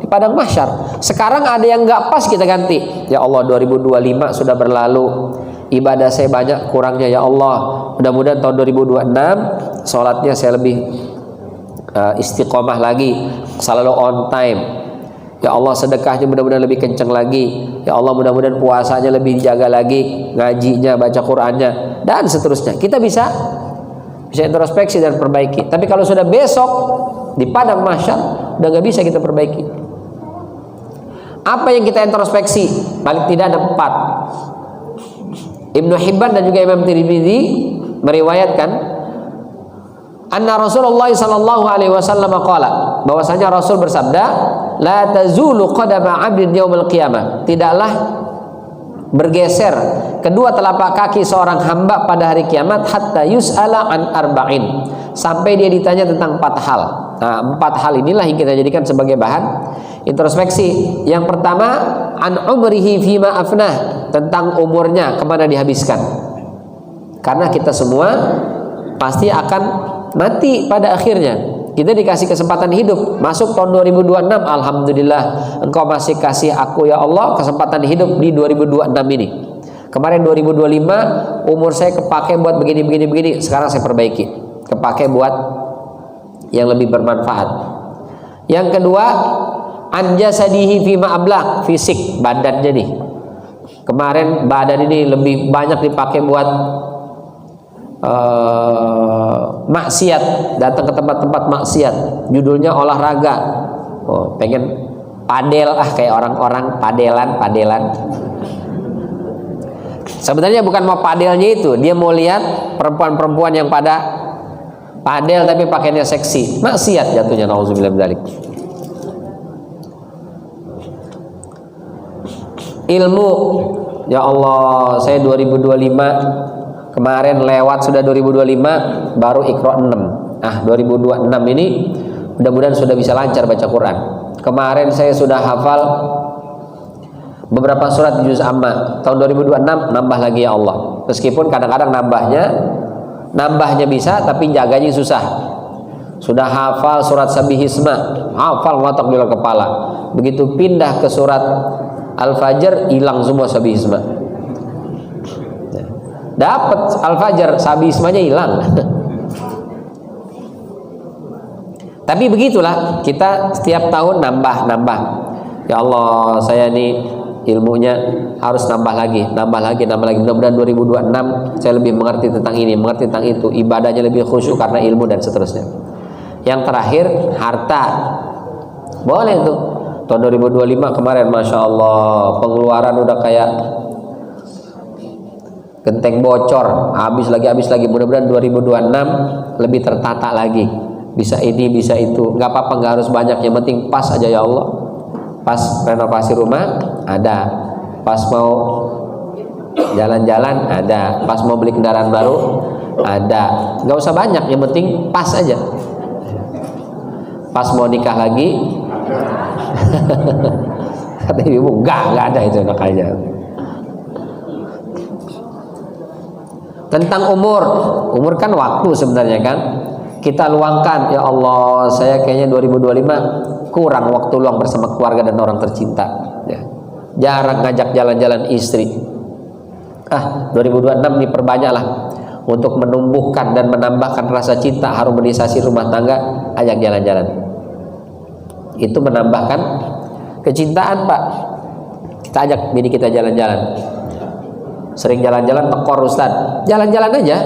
di padang mahsyar. Sekarang ada yang nggak pas, kita ganti. Ya Allah, 2025 sudah berlalu, ibadah saya banyak kurangnya ya Allah. Mudah-mudahan tahun 2026 sholatnya saya lebih istiqomah lagi, selalu on time. Ya Allah, sedekahnya mudah-mudahan lebih kenceng lagi. Ya Allah, mudah-mudahan puasanya lebih dijaga lagi, ngajinya, baca Qur'annya, dan seterusnya. Kita bisa introspeksi dan perbaiki. Tapi kalau sudah besok di padang mahsyar, udah nggak bisa kita perbaiki. Apa yang kita introspeksi? Paling tidak ada 4. Ibnu Hibban dan juga Imam Tirmidzi meriwayatkan, anna Rasulullah sallallahu alaihi wasallam qala, bahwasanya Rasul bersabda, la tazulu qadama 'abdin yaumil qiyamah, tidaklah bergeser kedua telapak kaki seorang hamba pada hari kiamat, hatta yus'ala an arba'in, sampai dia ditanya tentang 4 hal. Nah, 4 hal inilah yang kita jadikan sebagai bahan introspeksi. Yang pertama, an umrihi fima afnah, tentang umurnya kemana dihabiskan. Karena kita semua pasti akan mati pada akhirnya. Kita dikasih kesempatan hidup, masuk tahun 2026, alhamdulillah Engkau masih kasih aku ya Allah kesempatan hidup di 2026 ini. Kemarin 2025 umur saya kepake buat begini, sekarang saya perbaiki, kepake buat yang lebih bermanfaat. Yang kedua, an jasadihi fima ablaq, fisik badannya nih. Kemarin badan ini lebih banyak dipakai buat maksiat, datang ke tempat-tempat maksiat, judulnya olahraga. Oh, pengen padel, kayak orang-orang padelan. Sebenarnya bukan mau padelnya itu, dia mau lihat perempuan-perempuan yang pada padel tapi pakainya seksi, maksiat jatuhnya, nauzubillah min dzalik. Ilmu, ya Allah, saya 2025 kemarin lewat, sudah 2025 baru Iqra 6. 2026 ini mudah-mudahan sudah bisa lancar baca Quran. Kemarin saya sudah hafal beberapa surat di juz amma. Tahun 2026 nambah lagi ya Allah. Meskipun kadang-kadang nambahnya bisa, tapi jaganya susah. Sudah hafal surat Sabihisma, hafal ngotak di dalam kepala. Begitu pindah ke surat Al-Fajr, hilang semua Sabihisma. Dapat Al-Fajr, Sabihismanya hilang. Tapi begitulah, kita setiap tahun nambah. Ya Allah, saya ini ilmunya harus nambah lagi. Mudah-mudahan 2026 saya lebih mengerti tentang ini, mengerti tentang itu, ibadahnya lebih khusyuk karena ilmu dan seterusnya. Yang terakhir, harta. Boleh tuh. Tahun 2025 kemarin, masya Allah, pengeluaran udah kayak genteng bocor, habis lagi. Mudah-mudahan 2026 lebih tertata lagi, bisa ini bisa itu, nggak apa-apa, nggak harus banyak, yang penting pas aja ya Allah. Pas renovasi rumah ada, pas mau jalan-jalan ada, pas mau beli kendaraan baru ada, nggak usah banyak, yang penting pas aja. Pas mau nikah lagi kata ibu, nggak ada itu makanya. Tentang umur kan waktu sebenarnya kan, kita luangkan. Ya Allah, saya kayaknya 2025 kurang waktu luang bersama keluarga dan orang tercinta, ya. Jarang ngajak jalan-jalan istri. 2026 diperbanyaklah untuk menumbuhkan dan menambahkan rasa cinta, harmonisasi rumah tangga. Ajak jalan-jalan, itu menambahkan kecintaan, Pak. Kita ajak bini kita jalan-jalan. Sering jalan-jalan tekor Ustaz, jalan-jalan aja.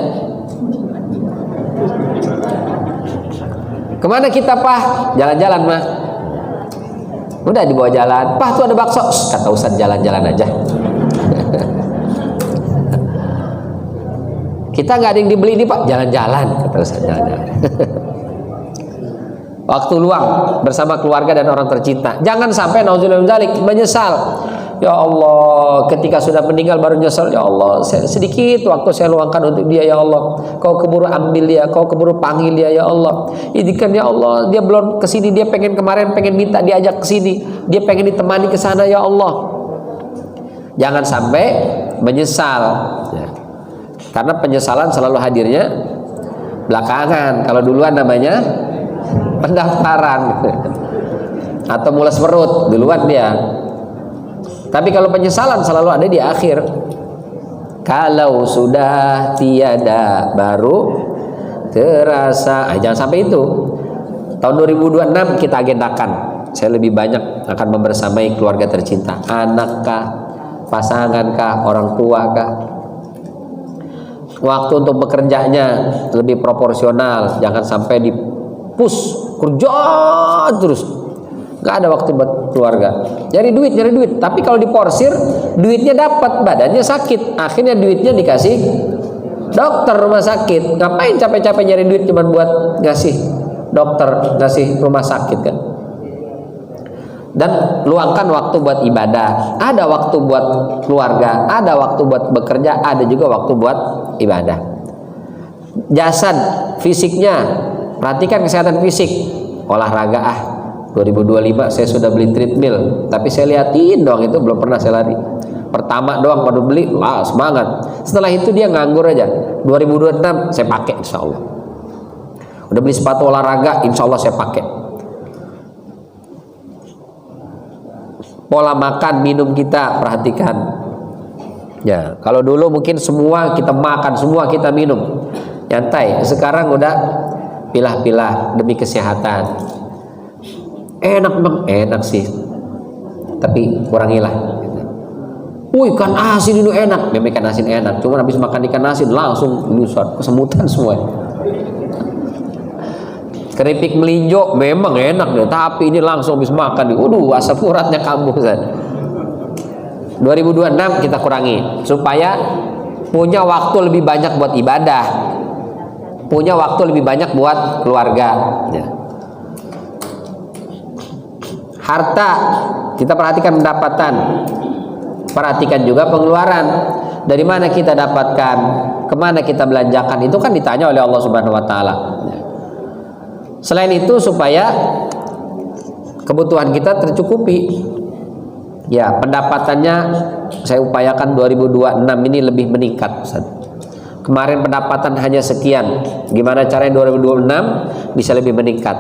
Kemana kita, Pak? Jalan-jalan, mah. Udah dibawa jalan. Pak, tuh ada bakso. Kata Ustaz, jalan-jalan aja. Kita nggak ada yang dibeli nih, Pak. Jalan-jalan, kata Ustaz, jalan-jalan. Waktu luang bersama keluarga dan orang tercinta. Jangan sampai nauzubillah min dzalik menyesal. Ya Allah, ketika sudah meninggal baru nyesal. Ya Allah, sedikit waktu saya luangkan untuk dia. Ya Allah, Kau keburu ambil dia, Kau keburu panggil dia. Ya Allah, ini kan ya Allah, dia belum kesini, dia pengen kemarin pengen minta diajak kesini, dia pengen ditemani ke sana. Ya Allah, jangan sampai menyesal, ya. Karena penyesalan selalu hadirnya belakangan. Kalau duluan namanya pendaftaran. atau mules perut, duluan dia. Tapi kalau penyesalan selalu ada di akhir. Kalau sudah tiada baru terasa. Jangan sampai itu. Tahun 2026 kita agendakan, saya lebih banyak akan membersamai keluarga tercinta. Anakkah, pasangankah, orang tua kah. Waktu untuk bekerjanya lebih proporsional, jangan sampai di push kerja terus, nggak ada waktu buat keluarga. Nyari duit. Tapi kalau diporsir, duitnya dapat, badannya sakit. Akhirnya duitnya dikasih dokter rumah sakit. Ngapain capek-capek nyari duit cuma buat ngasih dokter, ngasih rumah sakit kan? Dan luangkan waktu buat ibadah. Ada waktu buat keluarga, ada waktu buat bekerja, ada juga waktu buat ibadah. Jasad, fisiknya, perhatikan kesehatan fisik. Olahraga 2025 saya sudah beli treadmill, tapi saya liatin doang, itu belum pernah saya lari. Pertama doang baru beli, semangat. Setelah itu dia nganggur aja. 2026 saya pakai insya Allah. Udah beli sepatu olahraga, insya Allah saya pakai. Pola makan minum kita perhatikan. Ya, kalau dulu mungkin semua kita makan, semua kita minum, nyantai. Sekarang udah pilah-pilah demi kesehatan. Enak sih, tapi kurangilah. Ikan asin itu enak, memang ikan asin enak. Cuma habis makan ikan asin langsung kesemutan semua. Keripik melinjo memang enak deh, tapi ini langsung habis makan, asam uratnya kambuh. 2026 kita kurangi supaya punya waktu lebih banyak buat ibadah, punya waktu lebih banyak buat keluarga. Ya. Harta kita perhatikan, pendapatan, perhatikan juga pengeluaran. Dari mana kita dapatkan, kemana kita belanjakan, itu kan ditanya oleh Allah Subhanahu Wa Taala. Selain itu supaya kebutuhan kita tercukupi. Ya, pendapatannya saya upayakan 2026 ini lebih meningkat, Ustaz. Kemarin pendapatan hanya sekian. Gimana caranya 2026 bisa lebih meningkat?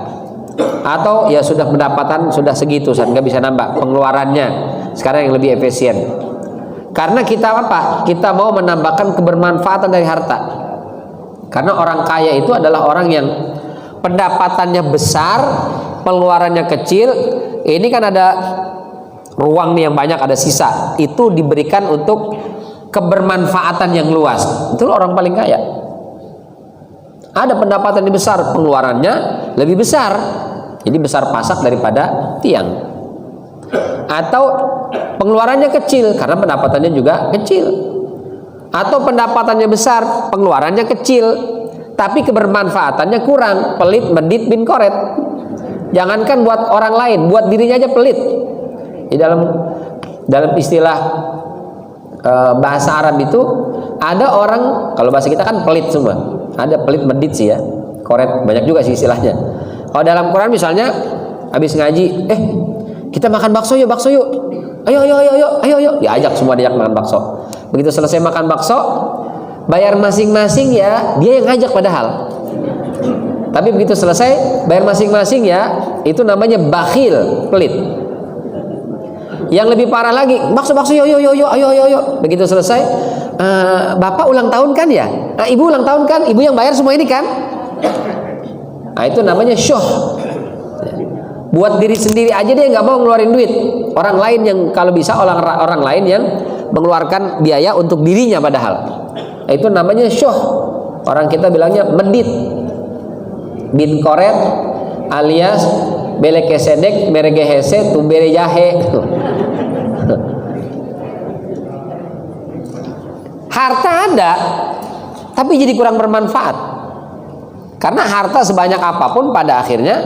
Atau ya sudah pendapatan sudah segitu, Ustaz, nggak bisa nambah. Pengeluarannya sekarang yang lebih efisien. Karena kita apa? Kita mau menambahkan kebermanfaatan dari harta. Karena orang kaya itu adalah orang yang pendapatannya besar, pengeluarannya kecil. Ini kan ada ruang nih yang banyak, ada sisa. Itu diberikan untuk kebermanfaatan yang luas. Itu orang paling kaya. Ada pendapatan yang besar, pengeluarannya lebih besar. Jadi besar pasak daripada tiang. Atau pengeluarannya kecil karena pendapatannya juga kecil. Atau pendapatannya besar, pengeluarannya kecil, tapi kebermanfaatannya kurang, pelit, medit, bin koret. Jangankan buat orang lain, buat dirinya aja pelit. Di dalam istilah bahasa Arab itu ada orang, kalau bahasa kita kan pelit semua, ada pelit, medit sih ya, koret banyak juga sih istilahnya. Kalau dalam Quran misalnya habis ngaji, kita makan bakso yuk, ayo, diajak semua, diajak makan bakso. Begitu selesai makan bakso, bayar masing-masing ya, dia yang ngajak padahal. Tapi begitu selesai bayar masing-masing ya, itu namanya bakhil, pelit. Yang lebih parah lagi, bakso yo, ayo. Begitu selesai, bapak ulang tahun kan ya? Ibu ulang tahun kan? Ibu yang bayar semua ini kan? Nah, itu namanya syuh. Buat diri sendiri aja dia nggak mau ngeluarin duit. Orang lain yang kalau bisa orang lain yang mengeluarkan biaya untuk dirinya padahal. Nah, itu namanya syuh. Orang kita bilangnya medit, bin koret, alias beleke sedek merege hese tumbere jahe. Harta ada, tapi jadi kurang bermanfaat. Karena harta sebanyak apapun pada akhirnya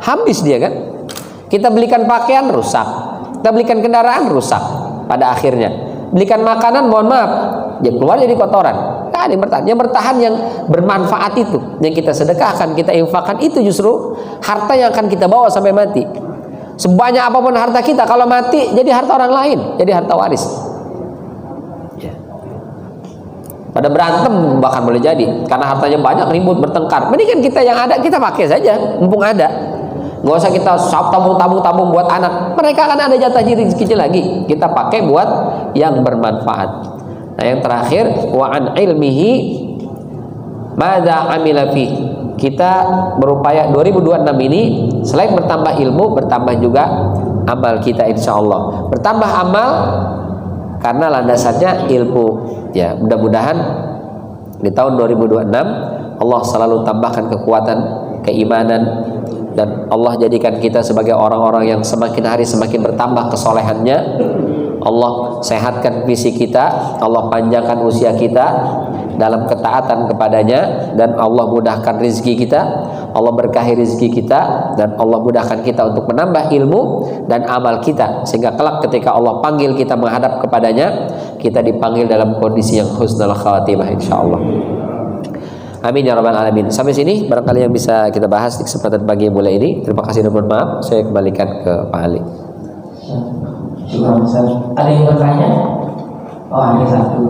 habis dia kan. Kita belikan pakaian rusak, kita belikan kendaraan rusak pada akhirnya. Belikan makanan, mohon maaf, ya keluar jadi kotoran. Nah, yang bertahan yang bermanfaat itu, yang kita sedekahkan, kita infakkan, itu justru harta yang akan kita bawa sampai mati. Sebanyak apapun harta kita, kalau mati jadi harta orang lain, jadi harta waris. Pada berantem bahkan boleh jadi karena hartanya banyak, ribut, bertengkar. Mendingan kita yang ada kita pakai saja, mumpung ada. Nggak usah kita tabung buat anak. Mereka kan ada jatah rezekinya lagi. Kita pakai buat yang bermanfaat. Nah, yang terakhir, wa an ilmihi madza amila fi. Kita berupaya 2026 ini selain bertambah ilmu, bertambah juga amal kita insyaallah. Bertambah amal karena landasannya ilmu. Ya, mudah-mudahan di tahun 2026 Allah selalu tambahkan kekuatan keimanan, dan Allah jadikan kita sebagai orang-orang yang semakin hari semakin bertambah kesolehannya. Allah sehatkan visi kita, Allah panjangkan usia kita dalam ketaatan kepadanya, dan Allah mudahkan rezeki kita, Allah berkahi rezeki kita, dan Allah mudahkan kita untuk menambah ilmu dan amal kita, sehingga kelak ketika Allah panggil kita menghadap kepadanya, kita dipanggil dalam kondisi yang husnul khatimah insyaallah. Amin ya rabbal alamin. Sampai sini barangkali yang bisa kita bahas di kesempatan pagi yang mulai ini. Terima kasih dan mohon maaf. Saya kembalikan ke Pak Ali. Ada yang bertanya? Oh, ada satu.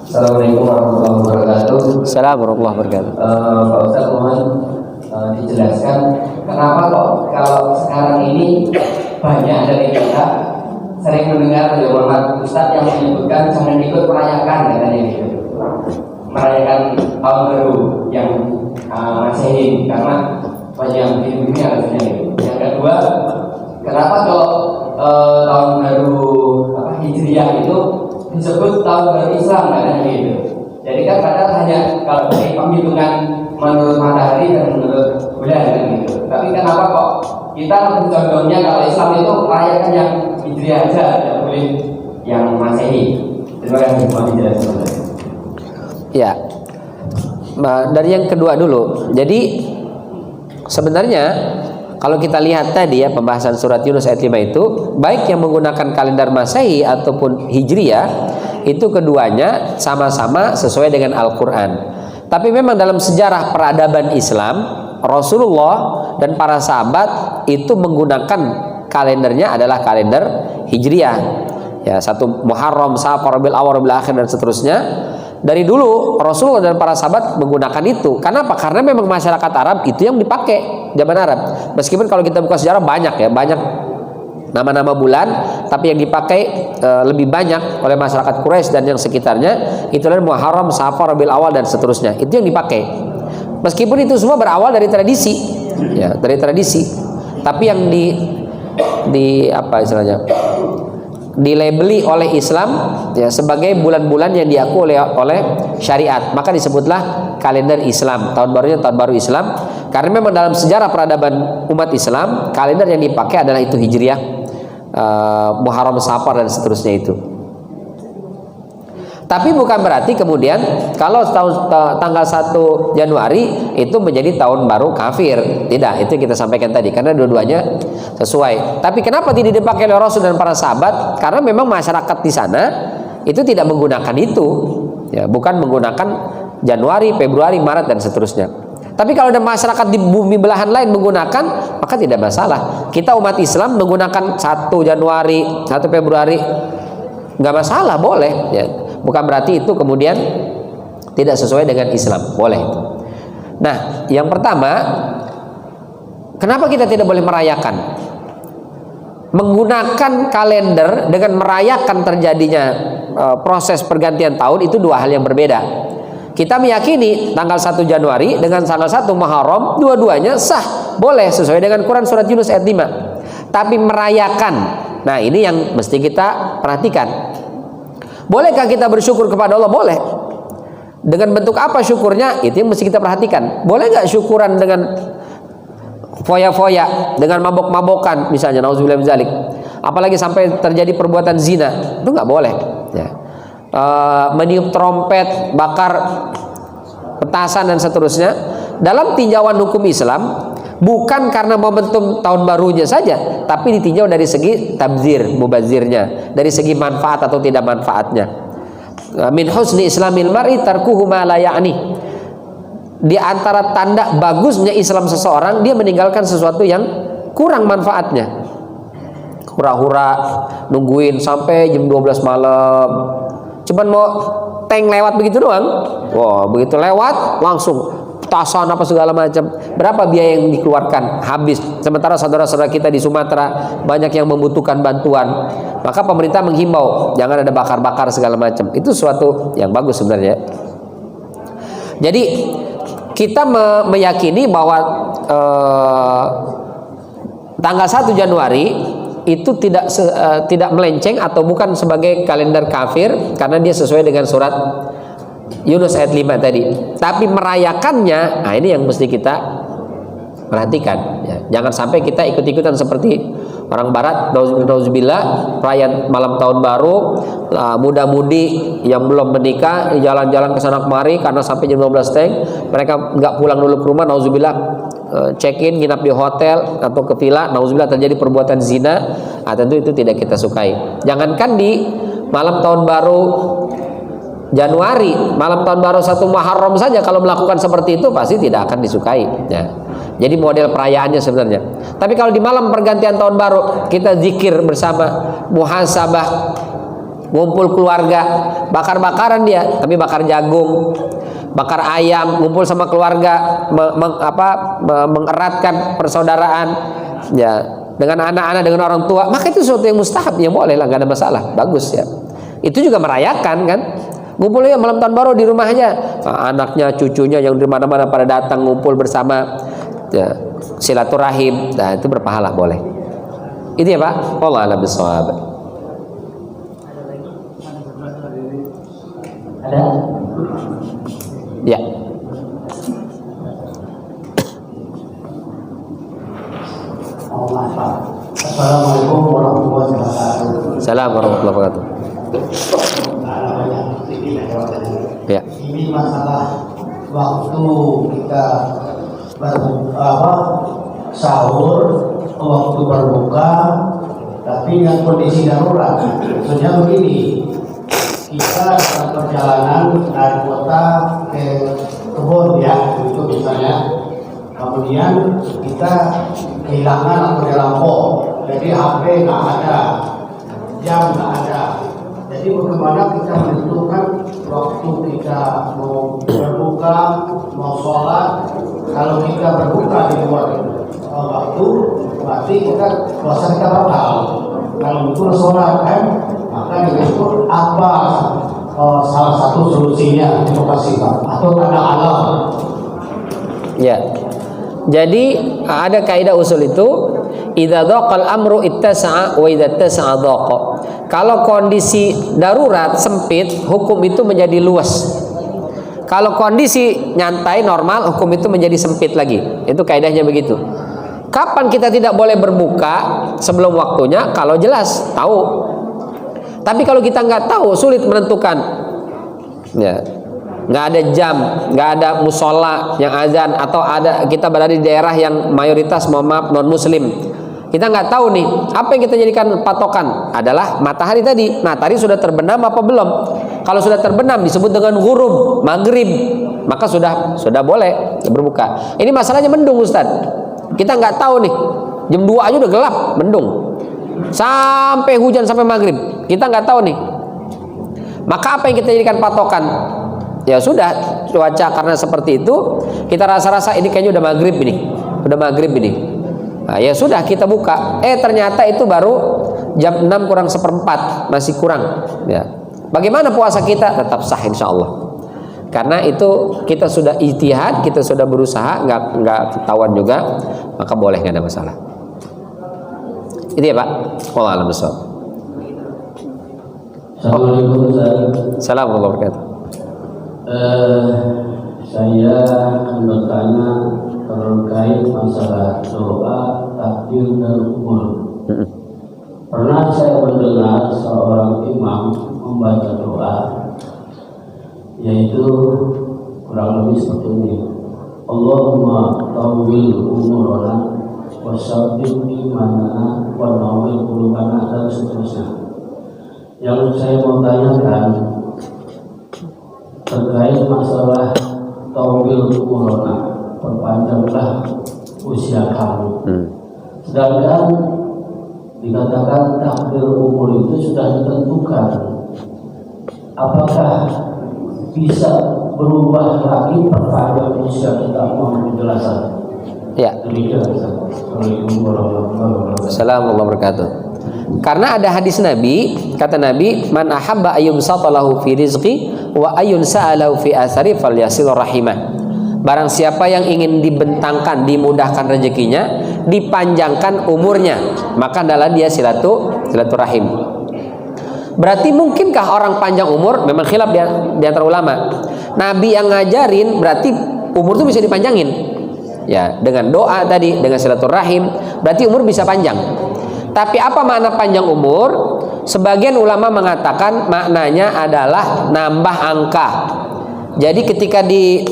Assalamualaikum warahmatullahi wabarakatuh. Assalamualaikum warahmatullahi wabarakatuh. Pak Ustaz, mohon dijelaskan kenapa kok kalau sekarang ini banyak dari kita sering mendengar dari Ustaz yang menyebutkan jangan ikut merayakan, katanya gitu, merayakan tahun baru yang Masehi, karena banyak yang di dunia harusnya gitu. Yang kedua, kenapa kalau tahun baru Hijriah itu disebut tahun baru Islam, katanya gitu. Jadi kan padahal hanya kalau dari penghitungan menurut matahari dan menurut bulan kan gitu. Tapi kenapa kok kita lebih condongnya kalau Islam itu merayakan yang Hijriah aja, tidak boleh yang Masehi? Terima kasih, mohon dijelaskan. Ya, dari yang kedua dulu. Jadi sebenarnya kalau kita lihat tadi ya pembahasan surat Yunus ayat 5 itu, baik yang menggunakan kalender Masehi ataupun Hijriah, itu keduanya sama-sama sesuai dengan Al-Quran. Tapi memang dalam sejarah peradaban Islam, Rasulullah dan para sahabat itu menggunakan kalendernya adalah kalender Hijriah. Ya, satu Muharram, Safar, Rabiul Awwal, Rabiul Akhir dan seterusnya. Dari dulu Rasulullah dan para sahabat menggunakan itu. Kenapa? Karena memang masyarakat Arab itu yang dipakai zaman Arab. Meskipun kalau kita buka sejarah banyak nama-nama bulan, tapi yang dipakai lebih banyak oleh masyarakat Quraisy dan yang sekitarnya itu adalah Muharram, Safar, Rabiul Awal dan seterusnya. Itu yang dipakai. Meskipun itu semua berawal dari tradisi, ya, dari tradisi. Tapi yang di apa istilahnya? Dilabeli oleh Islam ya sebagai bulan-bulan yang diakui oleh syariat, maka disebutlah kalender Islam. Tahun barunya tahun baru Islam, karena memang dalam sejarah peradaban umat Islam kalender yang dipakai adalah itu Hijriah, Muharram, Safar dan seterusnya itu. Tapi bukan berarti kemudian kalau tanggal 1 Januari itu menjadi tahun baru kafir. Tidak, itu yang kita sampaikan tadi, karena dua-duanya sesuai. Tapi kenapa tidak dipakai oleh Rasul dan para sahabat? Karena memang masyarakat di sana itu tidak menggunakan itu, ya, bukan menggunakan Januari, Februari, Maret dan seterusnya. Tapi kalau ada masyarakat di bumi belahan lain menggunakan, maka tidak masalah. Kita umat Islam menggunakan 1 Januari, 1 Februari, nggak masalah, boleh, ya. Bukan berarti itu kemudian tidak sesuai dengan Islam, boleh itu. Nah, yang pertama, kenapa kita tidak boleh merayakan? Menggunakan kalender dengan merayakan terjadinya proses pergantian tahun itu dua hal yang berbeda. Kita meyakini tanggal 1 Januari dengan tanggal 1 Muharram dua-duanya sah, boleh sesuai dengan Quran surat Yunus ayat 5. Tapi merayakan, nah ini yang mesti kita perhatikan. Bolehkah kita bersyukur kepada Allah? Boleh. Dengan bentuk apa syukurnya? Itu yang mesti kita perhatikan. Boleh nggak syukuran dengan foya-foya, dengan mabok-mabokan misalnya, nauzubillah min dzalik. Apalagi sampai terjadi perbuatan zina, itu nggak boleh. Ya. Meniup trompet, bakar petasan dan seterusnya. Dalam tinjauan hukum Islam, bukan karena momentum tahun barunya saja, tapi ditinjau dari segi tabzir, mubazirnya, dari segi manfaat atau tidak manfaatnya. Min husni islamil mar'i tarkuhu ma la ya'ni. Di antara tanda bagusnya Islam seseorang, dia meninggalkan sesuatu yang kurang manfaatnya. Hura-hura nungguin sampai jam 12 malam, cuman mau tank lewat begitu doang. Wah, begitu lewat langsung tasan apa segala macam. Berapa biaya yang dikeluarkan? Habis. Sementara saudara-saudara kita di Sumatera banyak yang membutuhkan bantuan. Maka pemerintah menghimbau jangan ada bakar-bakar segala macam. Itu suatu yang bagus sebenarnya. Jadi kita meyakini bahwa tanggal 1 Januari itu tidak melenceng atau bukan sebagai kalender kafir karena dia sesuai dengan surat Yunus ayat 5 tadi. Tapi merayakannya, nah ini yang mesti kita perhatikan ya. Jangan sampai kita ikut-ikutan seperti orang barat, nauzubillah, perayaan malam tahun baru, muda-mudi yang belum menikah jalan-jalan ke sana kemari karena sampai jam 12 teng, mereka nggak pulang dulu ke rumah, nauzubillah, check-in, nginap di hotel atau ke villa, nauzubillah terjadi perbuatan zina. Nah, tentu itu tidak kita sukai. Jangankan di malam tahun baru Januari, malam tahun baru 1 Muharram saja kalau melakukan seperti itu pasti tidak akan disukai ya. Jadi model perayaannya sebenarnya. Tapi kalau di malam pergantian tahun baru kita zikir bersama, muhasabah, ngumpul keluarga, bakar-bakaran dia, tapi bakar jagung, bakar ayam, ngumpul sama keluarga, mengeratkan persaudaraan ya dengan anak-anak, dengan orang tua, maka itu sesuatu yang mustahab, ya boleh lah, nggak ada masalah, bagus ya. Itu juga merayakan kan. Ngumpul ya malam tahun baru di rumahnya, anaknya, cucunya yang di mana-mana pada datang ngumpul bersama ya, silaturahim, nah itu berpahala, boleh. Itu ya Pak. Wallahu a'lam bishawab. Ada? Ya. Assalamualaikum warahmatullahi wabarakatuh. Assalamualaikum warahmatullahi wabarakatuh. Ya. Ini masalah waktu kita sahur, waktu berbuka, tapi yang kondisi darurat. Maksudnya begini, kita dalam perjalanan dari kota ke kebun ya, itu misalnya, kemudian kita kehilangan atau lampu, jadi HP nggak ada, jam nggak ada. Jadi bagaimana kita menentukan waktu kita mau berbuka, mau sholat? Kalau kita berbuka di luar waktu, berarti kita puasa kita batal. Kalau itu sholat kan, maka itu apa salah satu solusinya? Terima kasih Pak. Atau tanda alam? Ya. Jadi ada kaidah usul itu, idza dhaqal amru ittasa'a wa idza ittasa'a dhaqa. Kalau kondisi darurat sempit, hukum itu menjadi luas. Kalau kondisi nyantai normal, hukum itu menjadi sempit lagi. Itu kaidahnya begitu. Kapan kita tidak boleh berbuka sebelum waktunya? Kalau jelas tahu. Tapi kalau kita nggak tahu, sulit menentukan. Ya. Nggak ada jam, nggak ada musola yang azan, atau ada kita berada di daerah yang mayoritas mohon maaf non muslim, kita nggak tahu nih apa yang kita jadikan patokan adalah matahari tadi. Matahari sudah terbenam apa belum? Kalau sudah terbenam disebut dengan ghurub, maghrib, maka sudah boleh berbuka. Ini masalahnya mendung Ustaz, kita nggak tahu nih, jam 2 aja udah gelap, mendung sampai hujan sampai maghrib, kita nggak tahu nih, maka apa yang kita jadikan patokan? Ya sudah, cuaca karena seperti itu kita rasa-rasa ini kayaknya udah maghrib ini. Nah, ya sudah kita buka. Ternyata itu baru jam 6 kurang seperempat, masih kurang. Ya. Bagaimana puasa kita? Tetap sah insya Allah. Karena itu kita sudah ijtihad, kita sudah berusaha, nggak ketahuan juga, maka boleh, nggak ada masalah. Itu ya Pak. Wallahu a'lam bishawab. Assalamualaikum warahmatullahi wabarakatuh. Saya akan bertanya terkait masalah doa takbir dan umur. Pernah saya mendengar seorang imam membaca doa, yaitu kurang lebih seperti ini: Allahumma tawwil umurana wasabbit imanana wa nawwir qulubana, dan seterusnya. Yang saya mau tanyakan terkait masalah tawil umurona, perpanjanglah usia kamu. Sedangkan dikatakan takdir umur itu sudah ditentukan. Apakah bisa berubah lagi perpanjang usia kita? Mohon penjelasan. Ya. Demikian. Assalamualaikum warahmatullahi wabarakatuh. Assalamualaikum warahmatullahi wabarakatuh. Karena ada hadis Nabi, kata Nabi, man ahabba ayyubsatalahu fi rizqi wa ayyun sa'alahu fi athari falyasil rahimah. Barang siapa yang ingin dibentangkan, dimudahkan rezekinya, dipanjangkan umurnya, maka adalah dia silaturahim. Berarti mungkinkah orang panjang umur? Memang khilaf di antara ulama. Nabi yang ngajarin berarti umur itu bisa dipanjangin. Ya, dengan doa tadi, dengan silaturahim, berarti umur bisa panjang. Tapi apa makna panjang umur? Sebagian ulama mengatakan maknanya adalah nambah angka. Jadi ketika di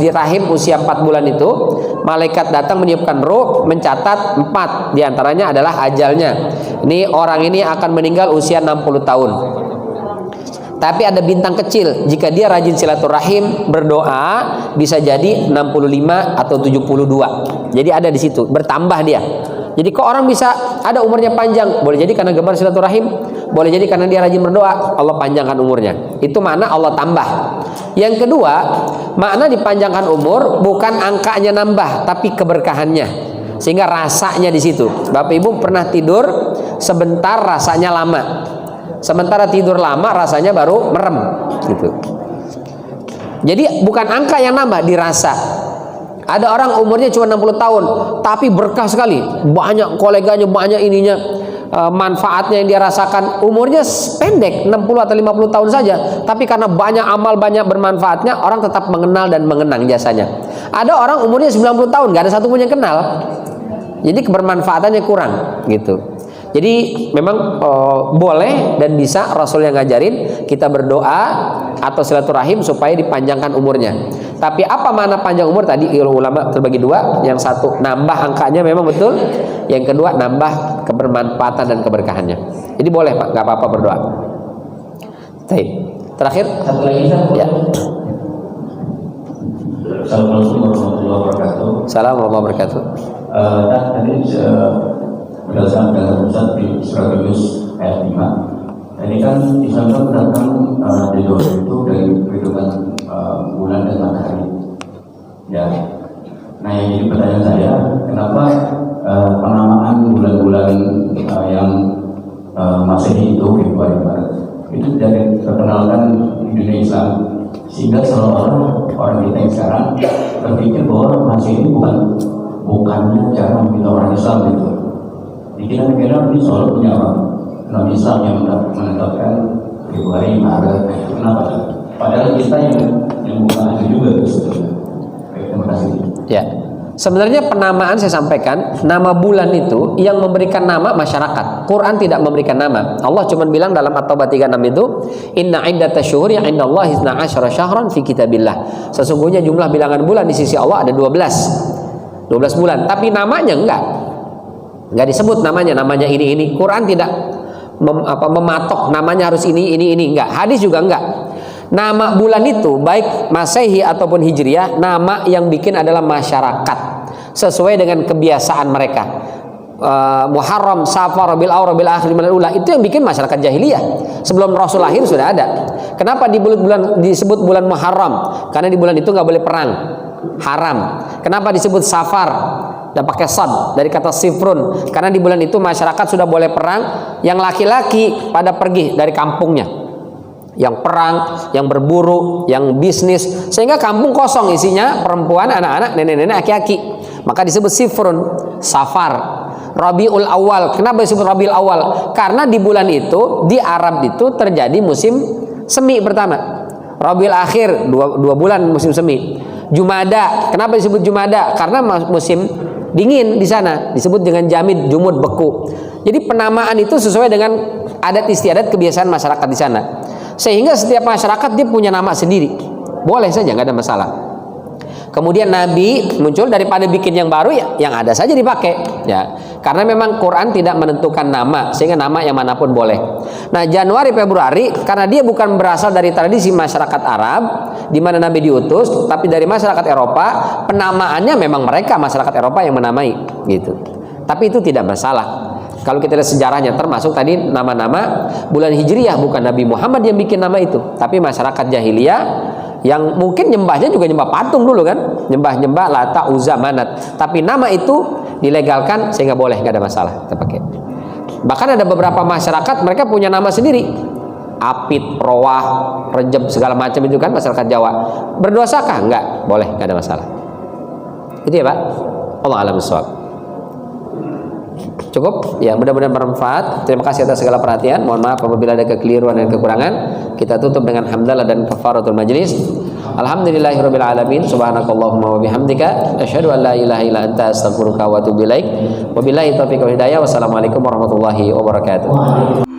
rahim usia 4 bulan itu, malaikat datang meniupkan ruh, mencatat 4 diantaranya adalah ajalnya. Ini orang ini akan meninggal usia 60 tahun. Tapi ada bintang kecil, jika dia rajin silaturahim, berdoa, bisa jadi 65 atau 72. Jadi ada di situ, bertambah dia. Jadi kok orang bisa ada umurnya panjang? Boleh jadi karena gemar silaturahim, boleh jadi karena dia rajin berdoa, Allah panjangkan umurnya. Itu makna Allah tambah. Yang kedua, makna dipanjangkan umur bukan angkanya nambah, tapi keberkahannya. Sehingga rasanya di situ. Bapak Ibu pernah tidur sebentar rasanya lama. Sementara tidur lama rasanya baru merem gitu. Jadi bukan angka yang nambah, dirasa. Ada orang umurnya cuma 60 tahun, tapi berkah sekali. Banyak koleganya, banyak ininya, manfaatnya yang dia rasakan. Umurnya pendek, 60 atau 50 tahun saja, tapi karena banyak amal, banyak bermanfaatnya, orang tetap mengenal dan mengenang jasanya. Ada orang umurnya 90 tahun, gak ada satu pun yang kenal. Jadi kebermanfaatannya kurang gitu. Jadi memang boleh dan bisa Rasul yang ngajarin kita berdoa atau silaturahim supaya dipanjangkan umurnya. Tapi apa makna panjang umur tadi ulama terbagi dua. Yang satu nambah angkanya memang betul. Yang kedua nambah kebermanfaatan dan keberkahannya. Jadi boleh Pak, nggak apa-apa berdoa. Baik. Terakhir Satu lagi ya. Assalamualaikum warahmatullahi wabarakatuh. Assalamualaikum warahmatullahi wabarakatuh. Tadi berdasarkan dengan Ustaz di Surat Yunus ayat 5. Ini kan Islam kan menetapkan Dzulhijjah itu dari perhitungan bulan dan matahari. Ya. Nah yang jadi pertanyaan saya, kenapa penamaan bulan-bulan yang Masehi itu Februari Maret itu tidak terkenalkan di dunia Islam, sehingga seolah-olah orang kita yang sekarang berpikir bahwa Masehi bukannya cara kita orang Islam gitu. Dikira-kira ini soal punya non Islam yang menetapkan Februari Maret. Kenapa? Padahal kita yang bukan itu juga sebetulnya. Baik, terima kasih. Ya. Sebenarnya penamaan saya sampaikan, nama bulan itu yang memberikan nama masyarakat. Quran tidak memberikan nama. Allah cuma bilang dalam At-Taubah 36 itu, inna iddatasyuhuri 'indallahi 12 syahran fi kitabillah. Sesungguhnya jumlah bilangan bulan di sisi Allah ada 12 bulan, tapi namanya enggak disebut namanya ini. Quran tidak mematok namanya harus ini enggak. Hadis juga enggak. Nama bulan itu baik Masehi ataupun Hijriah, nama yang bikin adalah masyarakat sesuai dengan kebiasaan mereka. Muharram, Safar, Rabiul Awwal, Rabiul Akhir, Rabiul Ula itu yang bikin masyarakat jahiliyah. Sebelum Rasul lahir sudah ada. Kenapa di bulan disebut bulan Muharram? Karena di bulan itu nggak boleh perang, haram. Kenapa disebut Safar? Dan pakai sad dari kata sifrun, karena di bulan itu masyarakat sudah boleh perang. Yang laki-laki pada pergi dari kampungnya, yang perang, yang berburu, yang bisnis, sehingga kampung kosong isinya perempuan, anak-anak, nenek-nenek, aki-aki. Maka disebut sifrun, Safar. Rabiul Awal, kenapa disebut Rabiul Awal? Karena di bulan itu di Arab itu terjadi musim semi pertama. Rabiul Akhir dua bulan musim semi. Jumada, kenapa disebut Jumada? Karena musim dingin di sana, disebut dengan jamid, jumud, beku. Jadi penamaan itu sesuai dengan adat istiadat kebiasaan masyarakat di sana. Sehingga setiap masyarakat dia punya nama sendiri. Boleh saja, nggak ada masalah. Kemudian Nabi muncul daripada bikin yang baru, ya yang ada saja dipakai. Ya, karena memang Quran tidak menentukan nama, sehingga nama yang manapun boleh. Nah, Januari Februari karena dia bukan berasal dari tradisi masyarakat Arab di mana Nabi diutus, tapi dari masyarakat Eropa, penamaannya memang mereka masyarakat Eropa yang menamai gitu. Tapi itu tidak masalah. Kalau kita lihat sejarahnya, termasuk tadi nama-nama bulan Hijriyah, bukan Nabi Muhammad yang bikin nama itu, tapi masyarakat jahiliyah yang mungkin nyembahnya juga nyembah patung dulu kan, nyembah Lata, Uzza, Manat, tapi nama itu dilegalkan sehingga boleh, nggak ada masalah kita pakai. Bahkan ada beberapa masyarakat mereka punya nama sendiri, Apit, Rowah, Rejeb, segala macam itu kan masyarakat Jawa. Berdosakah? Enggak, boleh, nggak ada masalah. Itu ya Pak. Allah a'lam bishawab. Cukup? Ya, mudah-mudahan bermanfaat. Terima kasih atas segala perhatian. Mohon maaf apabila ada kekeliruan dan kekurangan. Kita tutup dengan hamdalah dan kafaratul majlis. Alhamdulillahirabbil alamin. Subhanakallahumma wa bihamdika asyhadu an la ilaha illa anta astaghfiruka wa atubu ilaik. Wabillahi taufiq wal hidayah. Wassalamualaikum warahmatullahi wabarakatuh.